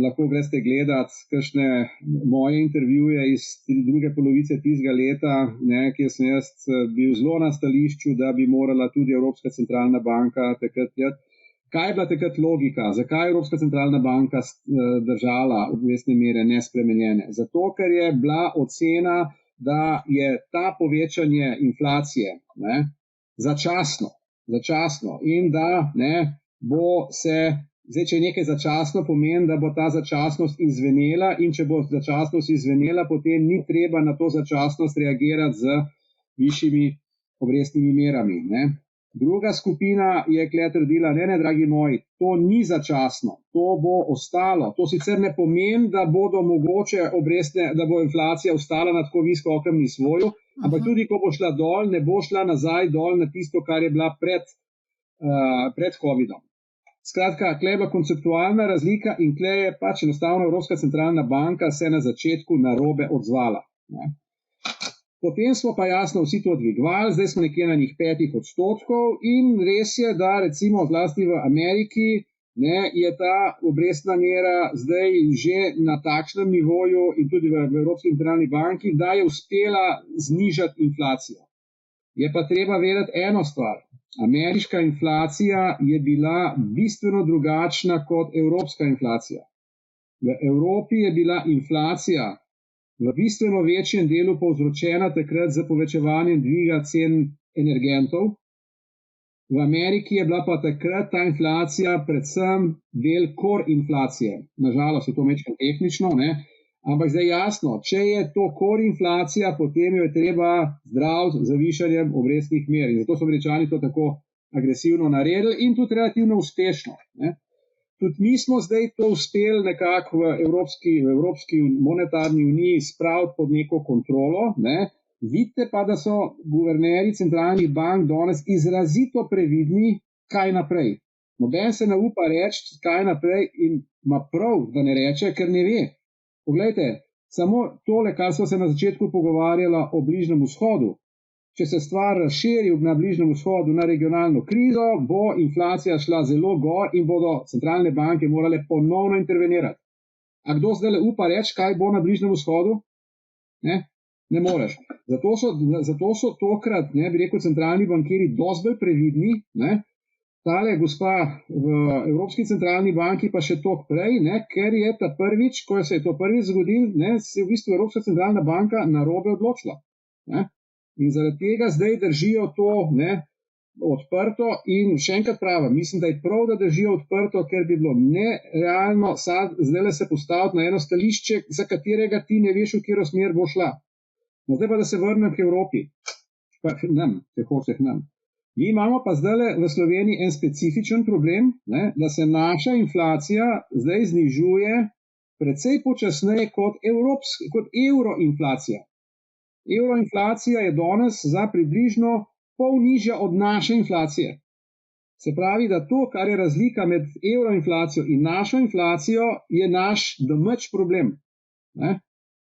Lahko greste gledati kakšne moje intervjuje iz druge polovice tistega leta, ne, kjer sem jaz bil zelo na stališču, da bi morala tudi Evropska centralna banka takrat. Kaj je bila takrat logika? Zakaj je Evropska centralna banka držala obrestne mere nespremenjene? Zato, ker je bila ocena, da je ta povečanje inflacije, ne, začasno in da bo se. Zdaj, če je nekaj začasno, pomeni, da bo ta začasnost izvenela, in če bo začasnost izvenela, potem ni treba na to začasnost reagirati z višjimi obrestnimi merami. Ne. Druga skupina je trdila, ne, dragi moji, to ni začasno, to bo ostalo. To sicer ne pomeni, da bodo mogoče da bo inflacija ostala na tako visokem nivoju, ampak tudi, ko bo šla dol, ne bo šla nazaj dol na tisto, kar je bila pred COVID-om. Skratka, tukaj je bila konceptualna razlika in tukaj je pač enostavno Evropska centralna banka se na začetku narobe odzvala. Ne. Potem smo pa jasno vsi to dvigovali, zdaj smo nekje na njih 5% in res je, da recimo zlasti v Ameriki, ne, je ta obrestna mera zdaj že na takšnem nivoju in tudi v Evropski centralni banki, da je uspela znižati inflacijo. Je pa treba vedeti eno stvar. Ameriška inflacija je bila bistveno drugačna kot evropska inflacija. V Evropi je bila inflacija v bistveno večjem delu povzročena takrat z povečevanjem dviga cen energentov. V Ameriki je bila pa takrat ta inflacija predvsem del core inflacije. Nažalost je to malo tehnično, ne? Ampak zdaj jasno, če je to core inflacija, potem jo je treba zdraviti z višanjem obrestnih mer. In zato so Američani to tako agresivno naredili in tudi relativno uspešno. Ne. Tudi mi smo zdaj to uspeli nekako v Evropski monetarni uniji spraviti pod neko kontrolo. Ne. Vidite pa, da so guvernerji centralnih bank danes izrazito previdni, kaj naprej. Noben se ne upa reči, kaj naprej, in ima prav, da ne reče, ker ne ve. Poglejte, samo tole, kar so se na začetku pogovarjala o Bližnjem vzhodu. Če se stvar razširi na Bližnjem vzhodu na regionalno krizo, bo inflacija šla zelo gor in bodo centralne banke morale ponovno intervenirati. A kdo zdaj upa reči, kaj bo na Bližnjem vzhodu? Ne moreš. Zato so tokrat, bi rekel, centralni bankiri dosti bolj previdni. Tale gospa v Evropski centralni banki pa še toliko prej, ker je ta prvič, ko se je to prvič zgodil, se je v bistvu Evropska centralna banka narobe odločila. In zaradi tega zdaj držijo to odprto in še enkrat pravim, mislim, da je prav, da držijo odprto, ker bi bilo nerealno zdaj se postaviti na eno stališče, za katerega ti ne veš, v katero smer bo šla. No, zdaj pa, da se vrnem k Evropi, pa k nam, če hočeš k nam. Mi imamo pa zdaj v Sloveniji en specifičen problem, ne, da se naša inflacija zdaj znižuje precej počasneje kot evroinflacija. Evroinflacija je danes za približno pol nižja od naše inflacije. Se pravi, da to, kar je razlika med evroinflacijo in našo inflacijo, je naš domač problem. Ne?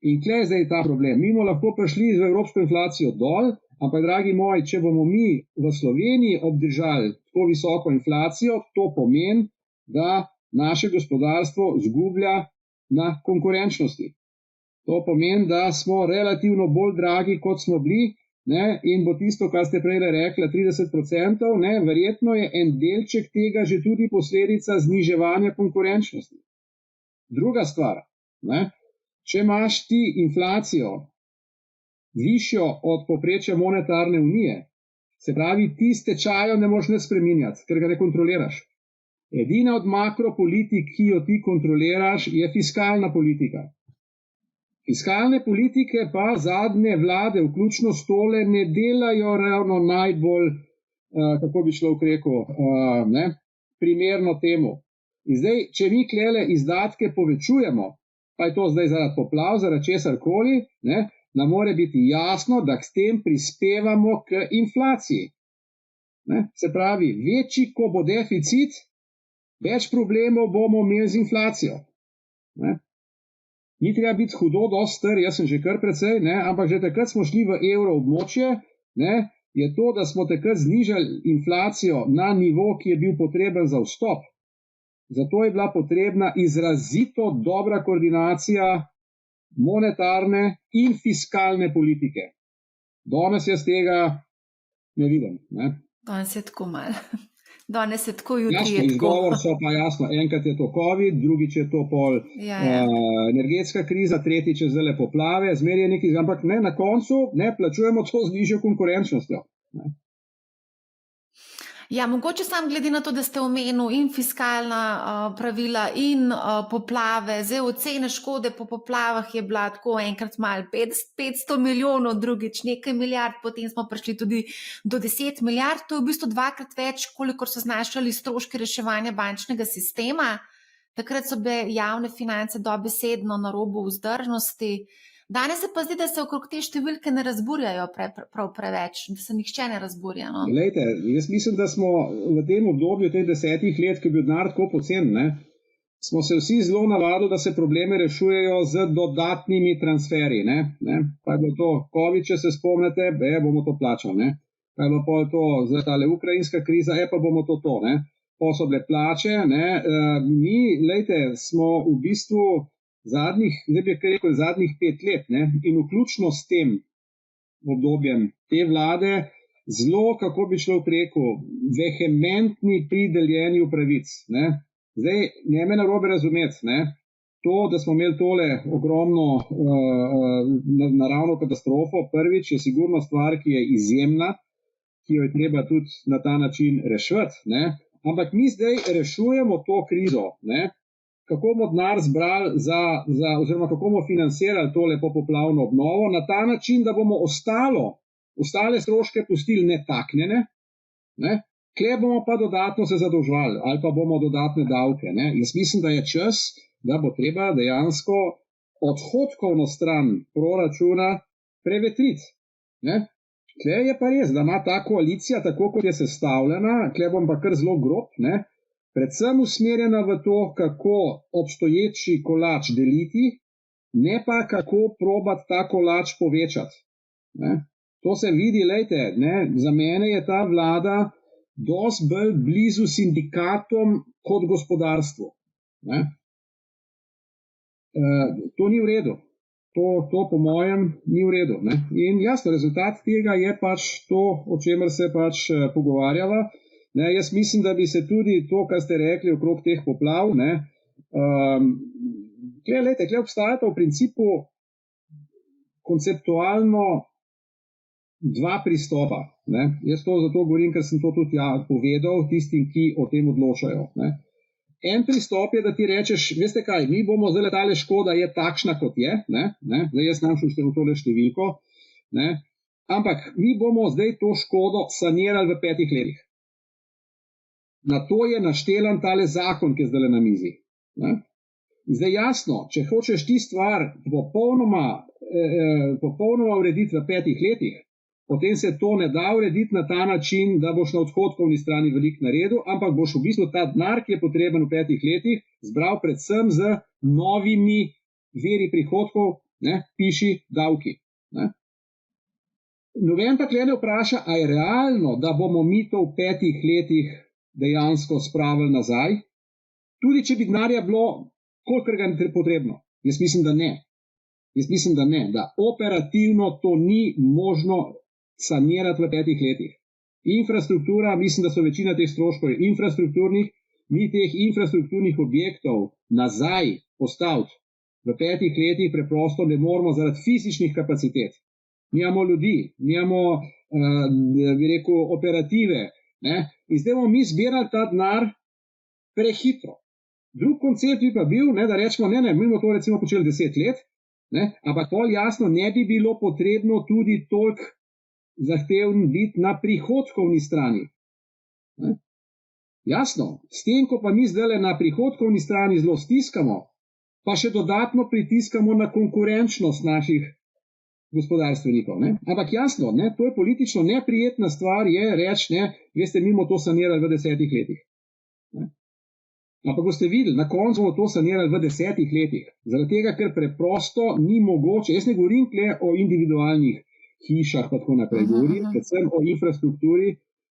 In kje je zdaj ta problem? Mi bomo lahko prišli z evropsko inflacijo dol, ampak, dragi moji, če bomo mi v Sloveniji obdržali tako visoko inflacijo, to pomeni, da naše gospodarstvo zgublja na konkurenčnosti. To pomeni, da smo relativno bolj dragi, kot smo bili, ne, in bo tisto, kar ste prej rekli, 30%, ne, verjetno je en delček tega že tudi posledica zniževanja konkurenčnosti. Druga stvar, ne, če imaš ti inflacijo višjo od povprečja monetarne unije, se pravi, ti tečajev ne moreš nič spreminjati, ker ga ne kontroliraš. Edina od makropolitik, ki jo ti kontroliraš, je fiskalna politika. Fiskalne politike pa zadnje vlade, vključno s tole, ne delajo ravno najbolj, kako bi človek rekel, primerno temu. In zdaj, če mi klele izdatke povečujemo, pa je to zdaj zaradi poplav, zaradi česarkoli, ne, nam mora biti jasno, da s tem prispevamo k inflaciji. Ne? Se pravi, večji, ko bo deficit, več problemov bomo imeli z inflacijo. Ne? Ni treba biti hudo, dosti star, jaz sem že kar precej, ne? Ampak že takrat smo šli v evroobmočje, ne? Je to, da smo takrat znižali inflacijo na nivo, ki je bil potreben za vstop. Zato je bila potrebna izrazito dobra koordinacija monetarne in fiskalne politike. Danes jaz tega ne vidim. Ne? Danes je tako malo. Danes je tako, jutri je tako. Izgovor so pa jasno, enkrat je to COVID, drugič je to pol energetska kriza, tretjič je zdaj poplave, zmer je nekaj, ampak ne, na koncu ne plačujemo to z nižjo konkurenčnostjo. Ne. Ja, mogoče sam glede na to, da ste omenili in fiskalna pravila in poplave, zdaj ocene škode po poplavah je bila tako enkrat malo 500 milijonov, drugič nekaj milijard, potem smo prišli tudi do 10 milijard, to je v bistvu dvakrat več, kolikor so znašali stroški reševanja bančnega sistema. Takrat so bile javne finance dobesedno na robu vzdržnosti. Danes se pa zdi, da se okrog te številke ne razburjajo prav preveč, da se nihče ne razburja. No? Glejte, jaz mislim, da smo v tem obdobju teh 10 let, ki je bil denar tako pocen, ne, smo se vsi zelo navadili, da se probleme rešujejo z dodatnimi transferji. Ne. Pa je bilo to COVID, če se spomnite, bomo to plačali. Ne. Pa je bilo pol to za tale ukrajinska kriza, pa bomo to. Ne. Pa so bile plače. Ne. Mi, glejte, smo v bistvu zadnjih 5 let, ne, in vključno s tem obdobjem te vlade, zelo, kako bi človek rekel, vehementni pri deljenju pravic. Ne. Zdaj, ne me narobe razumeti, ne. To, da smo imeli tole ogromno naravno katastrofo, prvič je sigurno stvar, ki je izjemna, ki jo je treba tudi na ta način reševati. Ne. Ampak mi zdaj rešujemo to krizo, ne. Kako bomo denar zbrali oziroma kako bomo financirali tole popoplavno obnovo na ta način, da bomo ostale stroške pustili netaknjene, ne? Kle bomo pa dodatno se zadolževali ali pa bomo dodatne davke. Ne? Jaz mislim, da je čas, da bo treba dejansko odhodkovno stran proračuna prevetriti. Ne? Kle je pa res, da ima ta koalicija, tako kot je sestavljena, kle bom pa kar zelo grob, ne? Predvsem usmerjena v to, kako obstoječi kolač deliti, ne pa kako probati ta kolač povečati. Ne? To se vidi, lejte, ne? Za mene je ta vlada dosti bolj blizu sindikatom kot gospodarstvu. Ne? To ni v redu. To po mojem ni v redu. Ne? In jasno, rezultat tega je pač to, o čemer se pač pogovarjava. Ne, jaz mislim, da bi se tudi to, kar ste rekli okrog teh poplav, kle obstaja pa v principu konceptualno dva pristopa. Ne? Jaz to zato govorim, ker sem to tudi povedal tistim, ki o tem odločajo. Ne? En pristop je, da ti rečeš, veste kaj, mi bomo zdaj letale škoda je takšna, kot je, ne? Zdaj jaz nam šel v tole številko, ne? Ampak mi bomo zdaj to škodo sanirali v 5 letih. Na to je naštelan tale zakon, ki je zdaj na mizi. Ne? Zdaj jasno, če hočeš ti stvar popolnoma urediti v 5 letih, potem se to ne da urediti na ta način, da boš na odhodkovni strani veliko naredil, ampak boš v bistvu ta denar, ki je potreben v 5 letih, zbral predvsem z novimi viri prihodkov, ne, piši davki. Ne. Noben pa tle ne vpraša, a je realno, da bomo mi to v 5 letih dejansko spravili nazaj, tudi če bi denarja bilo, kolikor ga je potrebno. Jaz mislim, da ne. Jaz mislim, da ne, da operativno to ni možno sanirati v 5 letih. Infrastruktura, mislim, da so večina teh stroškov infrastrukturnih, mi teh infrastrukturnih objektov nazaj postaviti v 5 letih preprosto ne moremo zaradi fizičnih kapacitet. Mi imamo ljudi, mi imamo, bi rekel, operative, ne? In zdaj bomo mi zbirali ta denar prehitro. Drug koncept bi pa bil, ne, da rečemo, ne, mi bomo to recimo počeli 10 let, ne, ampak pol jasno ne bi bilo potrebno tudi toliko zahteven biti na prihodkovni strani. Ne. Jasno, s tem, ko pa mi zdaj na prihodkovni strani zelo stiskamo, pa še dodatno pritiskamo na konkurenčnost naših gospodarstvenikov. Ne. Ampak jasno, ne, to je politično neprijetna stvar, je reči, ne, veste, mi bomo to sanirali v 10 letih. Ne. Ampak boste videli, na koncu bomo to sanirali v 10 letih. Zaradi tega, ker preprosto ni mogoče, jaz ne govorim tle o individualnih hišah, pa tako naprej, govorim predvsem o infrastrukturi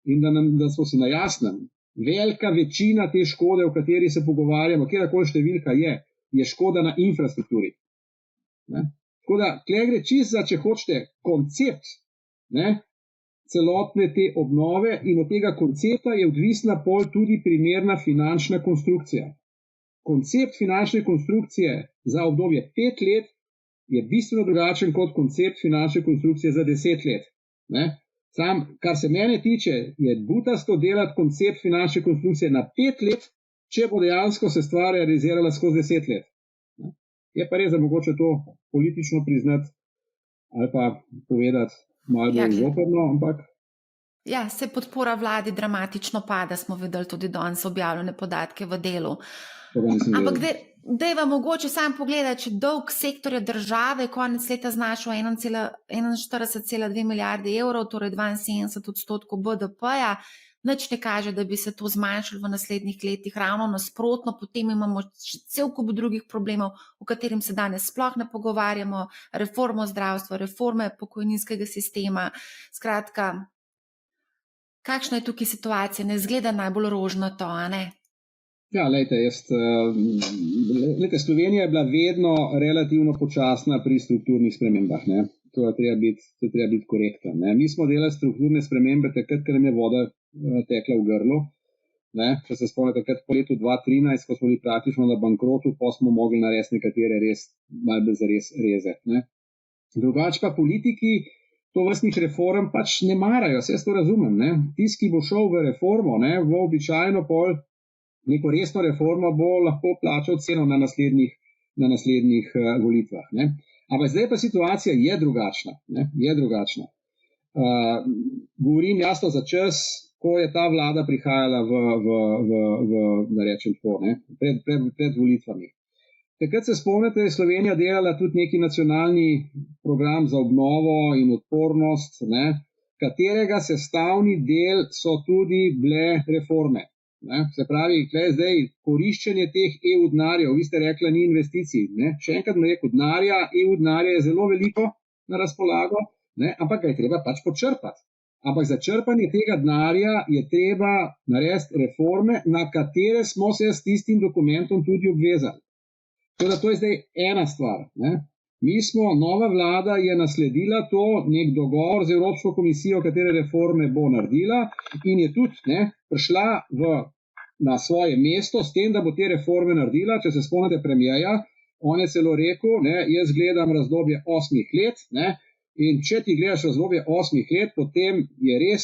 in da smo si na jasnem. Velika večina te škode, o kateri se pogovarjamo, kjerkoli številka je škoda na infrastrukturi. Ne? Tako da, tle gre čisto za, če hočete, koncept, ne, celotne te obnove in od tega koncepta je odvisna pol tudi primerna finančna konstrukcija. Koncept finančne konstrukcije za obdobje 5 let je bistveno drugačen kot koncept finančne konstrukcije za 10 let. Ne? Sam, kar se mene tiče, je butasto delati koncept finančne konstrukcije na 5 let, če bo dejansko se stvar realizirala skozi 10 let. Ne? Je pa res, da mogoče to politično priznati ali pa povedati malo bolj zoprno, ampak. Ja, se podpora vladi dramatično pada, smo videli tudi danes objavljene podatke v Delu. Ampak dajva mogoče sam pogledati, če dolg sektorja države konec leta znašal 41,2 milijarde evrov, torej 72% BDP-ja, nič ne kaže, da bi se to zmanjšalo v naslednjih letih, ravno nasprotno, potem imamo cel kup drugih problemov, o katerim se danes sploh ne pogovarjamo, reformo zdravstva, reforme pokojninskega sistema, skratka, kakšna je tukaj situacija? Ne izgleda najbolj rožnato, a ne? Ja, lejte, Slovenija je bila vedno relativno počasna pri strukturnih spremembah. Ne? To je treba biti korekten. Ne? Mi smo delali strukturne spremembe takrat, ker nam je voda tekla v grlu. Ne? Če se spomnite, takrat po letu 2013, ko smo bili praktično na bankrotu, pa smo mogli narediti nekatere res malce zares reze. Ne? Drugače pa politiki to vrstnih reform pač ne marajo, se jaz to razumem. Ne? Tisti, ki bo šel v reformo, ne, bo običajno pol neko resno reformo bo lahko plačal ceno na naslednjih volitvah. Ne? Ampak zdaj pa situacija je drugačna. Ne? Je drugačna. Govorim jasno za čas, ko je ta vlada prihajala da rečem tako, ne? Pred volitvami. Takrat se spomnite, je Slovenija delala tudi neki nacionalni program za obnovo in odpornost, ne? Katerega sestavni del so tudi bile reforme. Ne? Se pravi, zdaj koriščenje teh EU denarjev, vi ste rekli, ni investicij. Ne? Še enkrat bom rekel, EU denarja je zelo veliko na razpolago, ne? Ampak ga je treba pač počrpati. Ampak za črpanje tega denarja je treba narediti reforme, na katere smo se s tistim dokumentom tudi obvezali. Toda to je zdaj ena stvar. Ne? Mi smo, nova vlada je nasledila to, nek dogovor z Evropsko komisijo, katere reforme bo naredila in je tudi prišla na svoje mesto s tem, da bo te reforme naredila. Če se spomnite premierja, on je celo rekel, jaz gledam razdobje 8 let, In če ti gledaš razdoblje 8 let, potem je res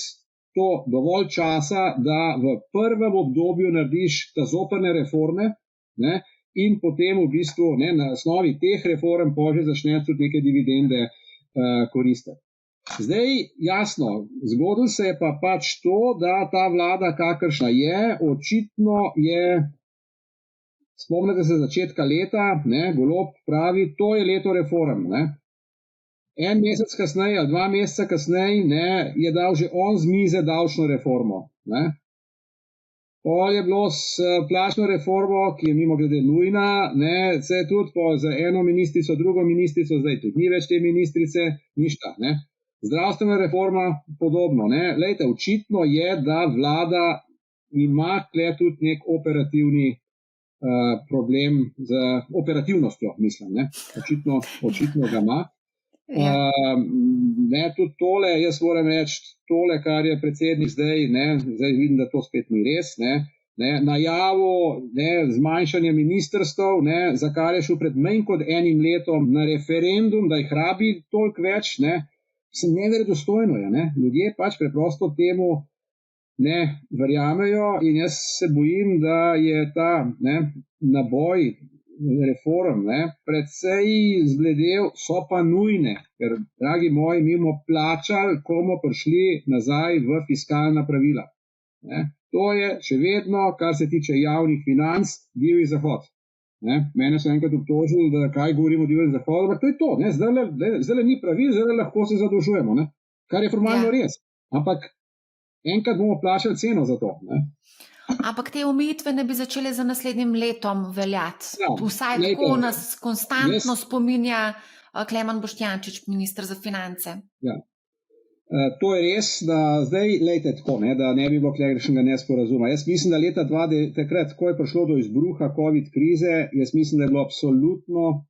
to dovolj časa, da v prvem obdobju narediš ta zoprne reforme, ne, in potem v bistvu na osnovi teh reform že začneš tudi neke dividende koristiti. Zdaj, jasno, zgodilo se je pa pač to, da ta vlada, kakršna je, očitno je, spomnite se začetka leta, Golob pravi, to je leto reform, ne. En mesec kasneje ali 2 meseca kasneje je dal že on z mize davčno reformo. Ne. Pol je bilo s plačno reformo, ki je mimogrede nujna, se je tudi za eno ministrico, drugo ministrico, zdaj tudi ni več te ministrice, ništa. Ne. Zdravstvena reforma podobno. Lejte, očitno je, da vlada ima tle tudi nek operativni problem z operativnostjo, mislim. Ne. Očitno ga ima. Tudi tole, jaz moram reči, tole, kar je predsednik zdaj vidim, da to spet ni res, najavo zmanjšanje ministrstev, za kar je šel pred manj kot enim letom na referendum, da jih rabi toliko več, se neverodostojno je, ljudje pač preprosto temu ne verjamejo in jaz se bojim, da je ta naboj reform, predvsej zbledel, so pa nujne, ker, dragi moji, mi bomo plačali, ko bomo prišli nazaj v fiskalna pravila. To je še vedno, kar se tiče javnih financ, divji zahod. Mene so enkrat obtožili, da kaj govorimo o divji zahodu, ampak to je to, zdaj ni pravil, zdaj lahko se zadolžujemo, kar je formalno res, ampak enkrat bomo plačali ceno za to. Ampak te omejitve ne bi začele za naslednjim letom veljati. Vsaj tako nas konstantno spominja Klemen Boštjančič, minister za finance. Ja. To je res, da zdaj, lejte tako, da ne bi bilo kakšnega nesporazuma. Jaz mislim, da leta takrat, ko je prišlo do izbruha COVID krize, jaz mislim, da je bilo absolutno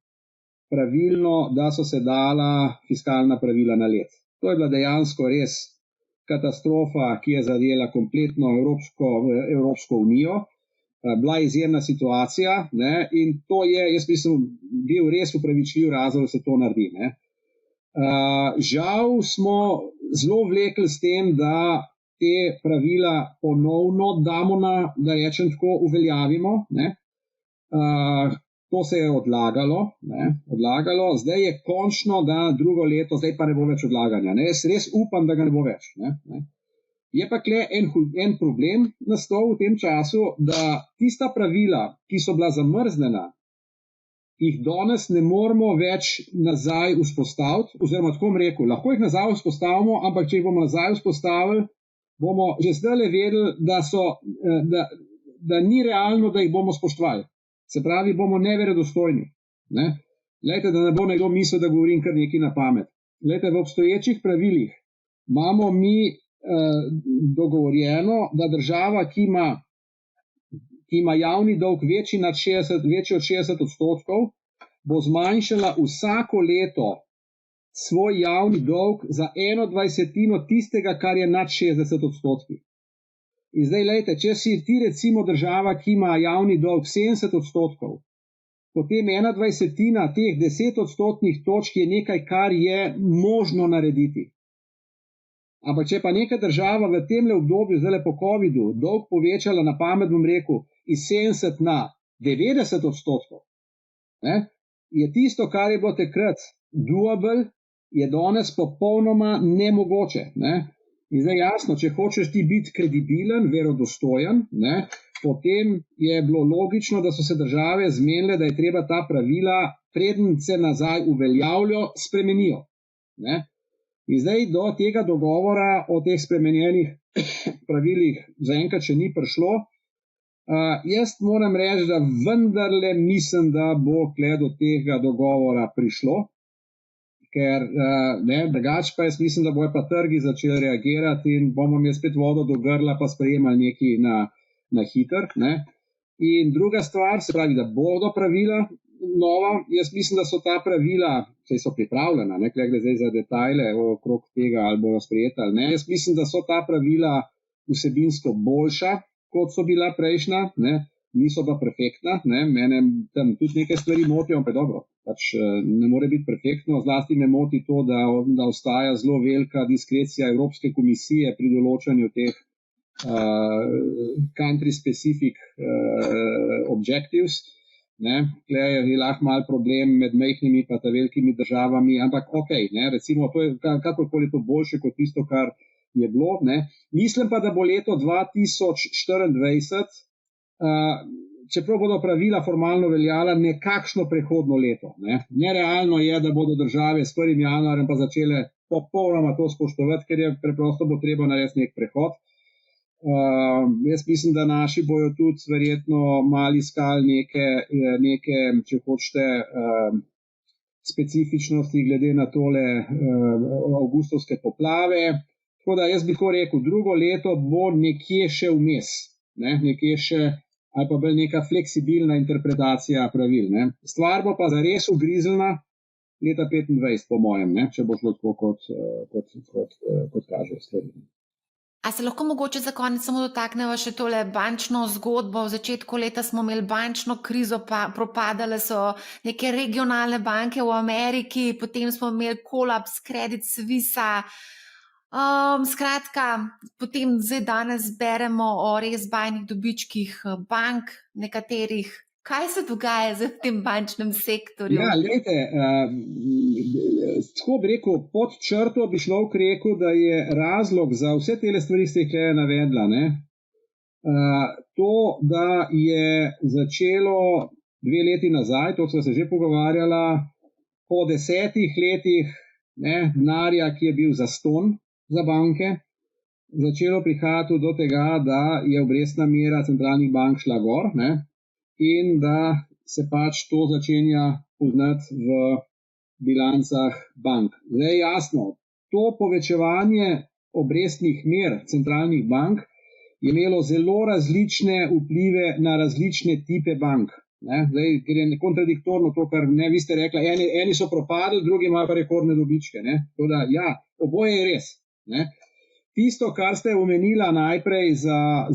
pravilno, da so se dala fiskalna pravila na led. To je bila dejansko res katastrofa, ki je zadela kompletno Evropsko unijo, bila izjemna situacija, in to je, jaz mislim, bil res upravičljiv razlog, da se to naredi. Žal smo zelo vlekli s tem, da te pravila ponovno damo da rečem tako, uveljavimo. To se je odlagalo, zdaj je končno, da drugo leto, zdaj pa ne bo več odlaganja. Jaz res upam, da ga ne bo več. Je pa kle en problem nastal v tem času, da tista pravila, ki so bila zamrznjena, jih danes ne moremo več nazaj vzpostaviti, oziroma tako bom rekel, lahko jih nazaj vzpostavimo, ampak če jih bomo nazaj vzpostavili, bomo že zdaj vedeli, da ni realno, da jih bomo spoštovali. Se pravi, bomo neverodostojni. Lejte, da ne bo nekdo mislil, da govorim kar nekaj na pamet. Lejte, v obstoječih pravilih imamo mi dogovorjeno, da država, ki ima javni dolg večji od 60%, bo zmanjšala vsako leto svoj javni dolg za 1/20 tistega, kar je nad 60%. In zdaj, lejte, če si ti recimo država, ki ima javni dolg 70%, potem 1/20 teh 10% točk je nekaj, kar je možno narediti. Ampak če pa neka država v tem obdobju, zdaj po COVID-u, dolg povečala, na pamet bom rekel, iz 70 na 90%, je tisto, kar je bilo takrat doable, je danes popolnoma nemogoče. In zdaj jasno, če hočeš ti biti kredibilen, verodostojen, potem je bilo logično, da so se države zmenile, da je treba ta pravila, preden se nazaj uveljavljajo, spremenijo. In zdaj do tega dogovora o teh spremenjenih pravilih zaenkrat še ni prišlo. Jaz moram reči, da vendarle mislim, da bo tle do tega dogovora prišlo. Ker drugače pa jaz mislim, da bojo pa trgi začeli reagirati in bomo imeli spet vodo do grla pa sprejemali nekaj na hiter. In druga stvar, se pravi, da bodo pravila nova, jaz mislim, da so ta pravila, saj so pripravljena, ne gre zdaj za detajle okrog tega, ali bojo sprejeta ali ne, jaz mislim, da so ta pravila vsebinsko boljša, kot so bila prejšnja, niso pa perfektna, mene tam tudi nekaj stvari motijo, pa dobro, pač ne more biti perfektno, zlasti me moti to, da ostaja zelo velika diskrecija Evropske komisije pri določanju teh country specific objectives. Tukaj je lahko mal problem med majhnimi pa ta velikimi državami, ampak ok, recimo to je kakorkoli to boljše kot tisto, kar je bilo. Mislim pa, da bo leto 2024, čeprav bodo pravila formalno veljala, nekakšno prehodno leto. Nerealno je, da bodo države s 1. januarjem pa začele popolnoma to spoštovati, ker je preprosto bo treba narediti nek prehod. Jaz mislim, da naši bojo tudi verjetno malo iskali neke, če hočete, specifičnosti glede na tole avgustovske poplave. Tako da jaz bi tako rekel, drugo leto bo nekje še vmes, nekje še, ali pa bolj neka fleksibilna interpretacija pravil. Stvar bo pa zares ugrizelna leta 2025, po mojem, če bo šlo tako, kot kaže stvari. A se lahko mogoče za konec samo dotaknemo še tole bančno zgodbo? V začetku leta smo imeli bančno krizo, pa propadale so neke regionalne banke v Ameriki, potem smo imeli kolaps Credit Suisse. Skratka, potem zdaj danes beremo o res bajnih dobičkih bank nekaterih. Kaj se dogaja v tem bančnem sektorju? Ja, glejte, tako bi rekel, pod črto bi človek rekel, da je razlog za vse te stvari, ste jih tukaj navedla, to, da je začelo 2 leti nazaj, to smo se že pogovarjala, po 10 letih denarja, ki je bil zastonj za banke, začelo prihajati do tega, da je obrestna mera centralnih bank šla gor, in da se pač to začenja poznati v bilancah bank. Zdaj jasno, to povečevanje obrestnih mer centralnih bank je imelo zelo različne vplive na različne tipe bank. Zdaj, ker je kontradiktorno to, kar vi ste rekla, eni so propadli, drugi imajo pa rekordne dobičke. Tako da, ja, oboje je res. Tisto, kar ste omenila najprej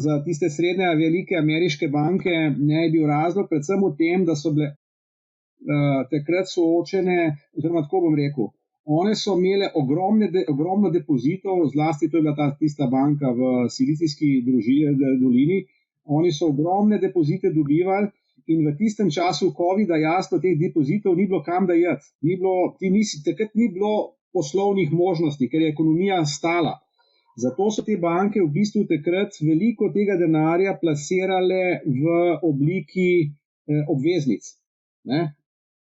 za tiste srednje velike ameriške banke, je bil razlog predvsem v tem, da so bile takrat soočene, oziroma tako bom rekel, one so imele ogromno depozitov, zlasti to je bila tista banka v Silicijski dolini, oni so ogromne depozite dobivali in v tistem času COVID-a jasno teh depozitov ni bilo kam dajati. Takrat ni bilo poslovnih možnosti, ker je ekonomija stala. Zato so te banke v bistvu takrat veliko tega denarja plasirale v obliki obveznic.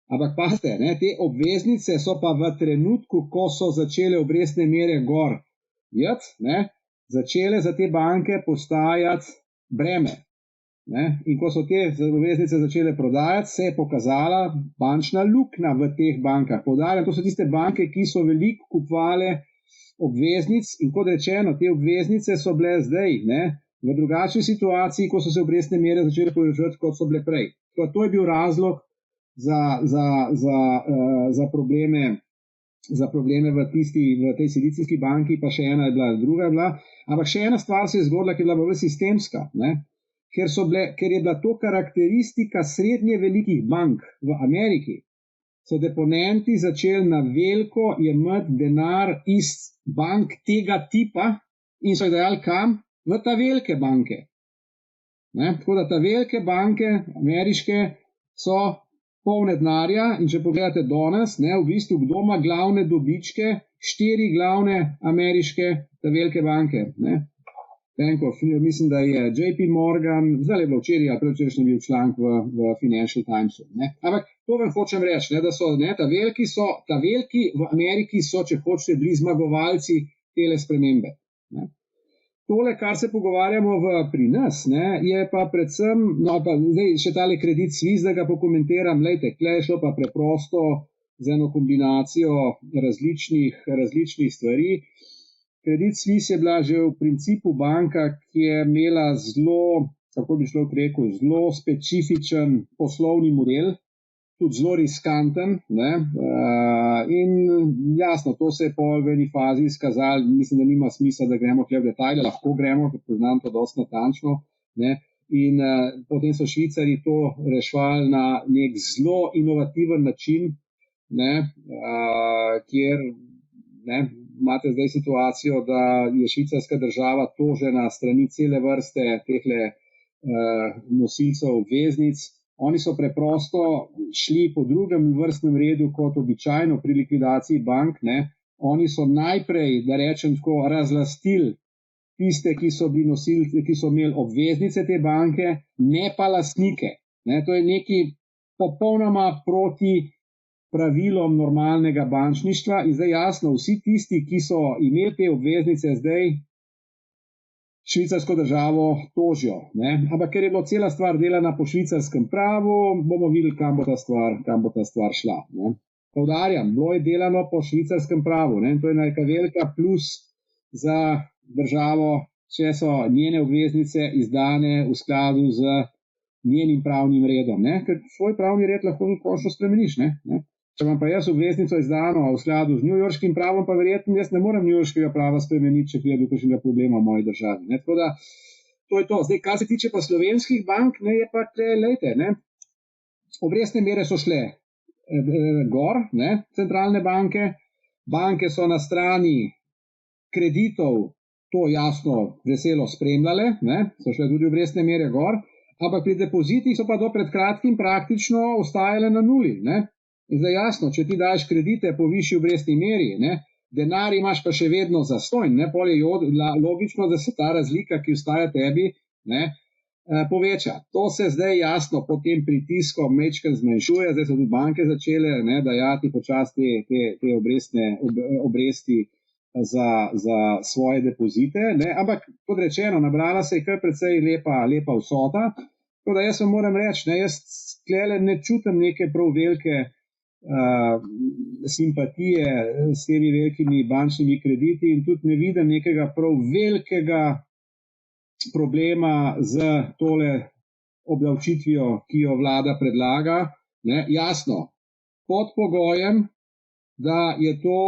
Ampak pazite, te obveznice so pa v trenutku, ko so začele obrestne mere gor začele za te banke postajati breme. In ko so te obveznice začele prodajati, se je pokazala bančna luknja v teh bankah. Poudarjam, to so tiste banke, ki so veliko kupovale obveznic in kot rečeno, te obveznice so bile zdaj v drugačni situaciji, ko so se obrestne mere začele povečevati, kot so bile prej. To je bil razlog za probleme v tej Silicijski banki, pa še ena je bila, druga je bila. Ampak še ena stvar se je zgodila, ki je bila bolj sistemska, ker je bila to karakteristika srednje velikih bank v Ameriki. So deponenti začeli na veliko jemati denar iz bank tega tipa in so jih dajali kam? V ta velike banke. Tako da ta velike banke, ameriške, so polne denarja in če pogledate danes, v bistvu kdo ima glavne dobičke, 4 glavne ameriške ta velike banke. Bank of, mislim, da je JP Morgan, zdaj je bilo včeraj, predvčerajšnji bil članek v Financial Timesu. Ampak to vam hočem reči, da so ta veliki v Ameriki so, če hočete, bili zmagovalci tele spremembe. Tole, kar se pogovarjamo pri nas, je pa predvsem, zdaj še tale Credit Suisse, da ga pokomentiram, tukaj je šlo pa preprosto z eno kombinacijo različnih stvari. Credit Suisse je bila že v principu banka, ki je imela zelo, kako bi človek rekel, zelo specifičen poslovni model, tudi zelo riskanten. In jasno, to se je pol v eni fazi izkazalo, mislim, da nima smisla, da gremo tukaj v detajle, lahko gremo, ker poznam to dosti natančno. In potem so Švicari to reševali na nek zelo inovativen način, ne, kjer ne, imate zdaj situacijo, da je švicarska država tožena strani cele vrste tehle nosilcev obveznic. Oni so preprosto šli po drugem vrstnem redu kot običajno pri likvidaciji bank. Ne. Oni so najprej, da rečem tako, razlastili tiste, ki so bili nosilci, ki so imeli obveznice te banke, ne pa lastnike. Ne. To je nekaj popolnoma proti pravilom normalnega bančništva in zdaj jasno, vsi tisti, ki so imeli te obveznice, zdaj švicarsko državo tožijo. Ne? Ampak ker je bila cela stvar delana po švicarskem pravu, bomo videli, kam bo ta stvar šla. Ne? Poudarjam, bilo je delano po švicarskem pravu. Ne? To je neka velika plus za državo, če so njene obveznice izdane v skladu z njenim pravnim redom. Ne? Ker svoj pravni red lahko končno spremeniš. Ne? Če imam pa jaz obveznico izdano v skladu z newyorškim pravom, pa verjetno jaz ne morem newyorškega prava spremeniti, če pride do kakšnega problema v moji državi. Ne? Tako da, to je to. Zdaj, kar se tiče pa slovenskih bank, ne, je pa lejte, ne? Obrestne mere so šle gor, ne? Centralne banke so na strani kreditov to jasno veselo spremljale, ne? So šle tudi obrestne mere gor, ampak pri depozitih so pa do pred kratkim praktično ostajale na nuli, ne? In zdaj jasno, če ti daš kredite po višji obrestni meri, ne, denar imaš pa še vedno zastonj, ne, pol je logično, da se ta razlika, ki ostaja tebi, ne, poveča. To se zdaj jasno pod tem pritiskom majčkeno zmanjšuje, zdaj so tudi banke začele, ne, dajati počasi te obresti za svoje depozite, ne, ampak kot rečeno, nabrala se je kar precej lepa vsota, tako da jaz vam moram reči, ne, jaz tlele ne čutim neke prav velike simpatije s temi velikimi bančnimi krediti in tudi ne vidim nekega prav velikega problema z tole obdavčitvijo, ki jo vlada predlaga. Ne, jasno, pod pogojem, da je to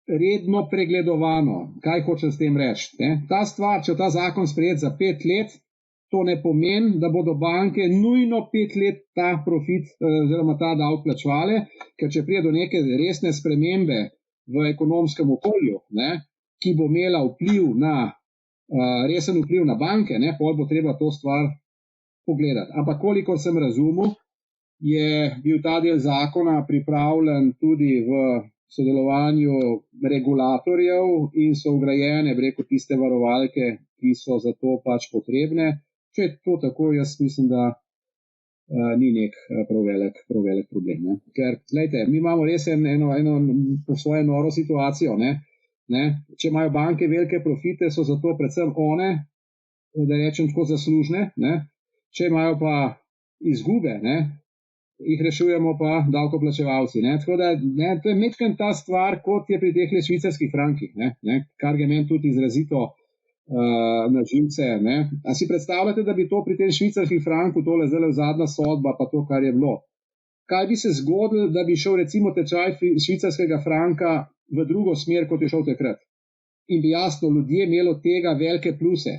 redno pregledovano. Kaj hočem s tem reči? Ne? Ta stvar, če ta zakon sprejet za 5 let, to ne pomeni, da bodo banke nujno 5 let ta profit oziroma ta davek plačevale, ker če pride do neke resne spremembe v ekonomskem okolju, ne, ki bo imela resen vpliv na banke, ne, potem bo treba to stvar pogledati. Ampak kolikor sem razumel, je bil ta del zakona pripravljen tudi v sodelovanju regulatorjev in so vgrajene, tiste varovalke, ki so za to pač potrebne. Če je to tako, jaz mislim, da ni nek prav velik problem. Ne? Ker, gledajte, mi imamo res eno po svoje noro situacijo. Ne? Če imajo banke velike profite, so zato predvsem one, da rečem tako, zaslužne. Ne? Če imajo pa izgube, ne? Jih rešujemo pa davkoplačevalci. Ne? Tako da, ne, to je mečken ta stvar, kot je pri teh švicarskih frankih, ne? Kar je meni tudi izrazito na živce. Ne? A si predstavljate, da bi to pri tem švicarskih franku, tole zdaj zadnja sodba, pa to, kar je bilo? Kaj bi se zgodilo, da bi šel recimo tečaj švicarskega franka v drugo smer, kot je šel takrat? In bi jasno ljudje imeli od tega velike pluse.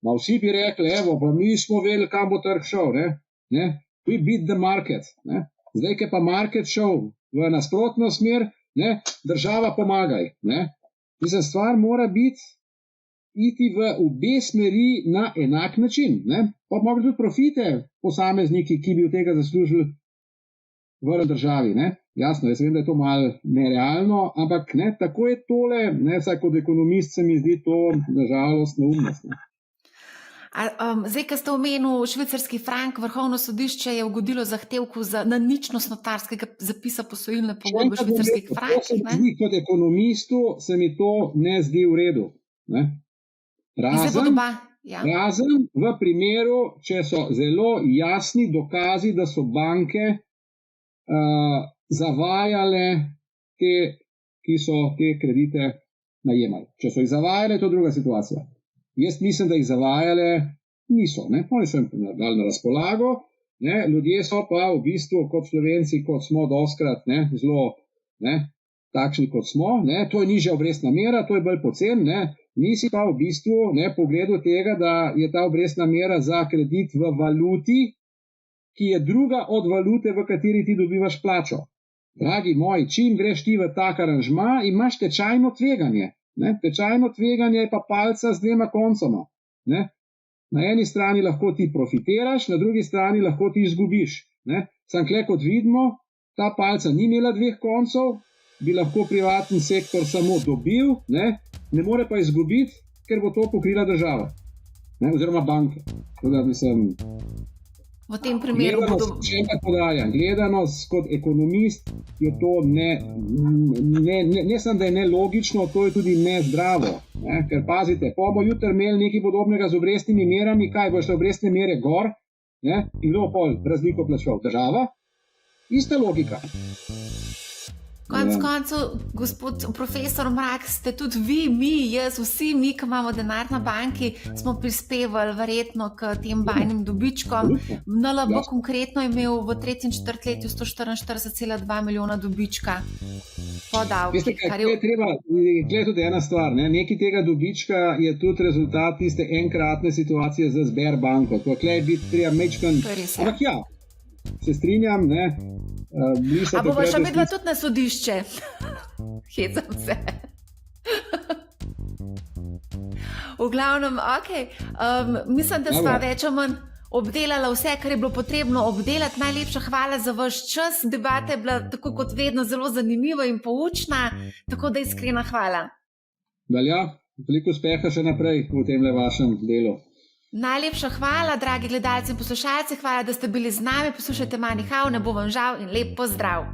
Ma vsi bi rekli, evo, pa mi smo vedeli, kam bo trg šel. Ne? We beat the market. Ne? Zdaj, ki pa market šel v nasprotno smer, ne? Država pomagaj. Ne? Mislim, stvar mora iti v obe smeri na enak način. Ne? Pa bi mogli tudi profite posamezniki, ki bi od tega zaslužili v državi. Ne? Jasno, jaz vem, da je to malo nerealno, ampak ne, tako je tole, ne, vsaj kot ekonomist se mi zdi to nažalost neumnost. Ne? Zdaj, ko ste omenili švicarski frank, Vrhovno sodišče je ugodilo zahtevku na ničnost notarskega zapisa posojilne pogodbe v švicarskih frankih. Kot ekonomistu se mi to ne zdi v redu. Ne? Razen v primeru, če so zelo jasni dokazi, da so banke zavajale te, ki so te kredite najemali. Če so jih zavajale, to je druga situacija. Jaz mislim, da jih zavajale niso. Ne? Oni so jim dali na razpolago, ne? Ljudje so pa v bistvu kot Slovenci, kot smo doskrat, ne? Zelo takšni, kot smo. Ne? To je nižja obrestna mera, to je bolj pocen. Nisi pa v bistvu pogledal tega, da je ta obrestna mera za kredit v valuti, ki je druga od valute, v kateri ti dobivaš plačo. Dragi moji, čim greš ti v tak aranžma, imaš tečajno tveganje. Ne? Tečajno tveganje je pa palca z dvema koncoma. Ne? Na eni strani lahko ti profitiraš, na drugi strani lahko ti izgubiš. Sam kle, kot vidimo, ta palca ni imela dveh koncev, bi lahko privatni sektor samo dobil, ne more pa izgubiti, ker bo to pokrila država, oziroma banke. V tem primeru bodo... Še enkrat podajam, gledanost kot ekonomist je to ne samo, da je nelogično, to je tudi nezdravo. Ker pazite, pa bomo jutri imeli nekaj podobnega z obrestnimi merami, kaj boš obrestne mere gor, in kdo pol razliko plačeval? Država? Ista logika. Konec koncev, gospod profesor Mrak, ste tudi vi, mi, jaz, vsi mi, ki imamo denar na banki, smo prispevali verjetno k tem bajnim dobičkom. NLB konkretno je imel v tretjem četrtletju 144,2 milijona dobička po davkih. Veste, kaj je treba, gleda tudi ena stvar, nekaj tega dobička je tudi rezultat tiste enkratne situacije za Sberbanko. Tukaj je biti treba mečkan, ampak ja, se strinjam, A bova še medla tudi na sodišče? Hecam se. V glavnem, mislim, da sva več o manj obdelala vse, kar je bilo potrebno obdelati. Najlepša hvala za vaš čas. Debata je bila tako kot vedno zelo zanimiva in poučna, tako da iskrena hvala. Velja, veliko uspeha še naprej v tem vašem delu. Najlepša hvala, dragi gledalci in poslušalci, hvala, da ste bili z nami. Poslušajte Money How, ne bo vam žal in lep pozdrav.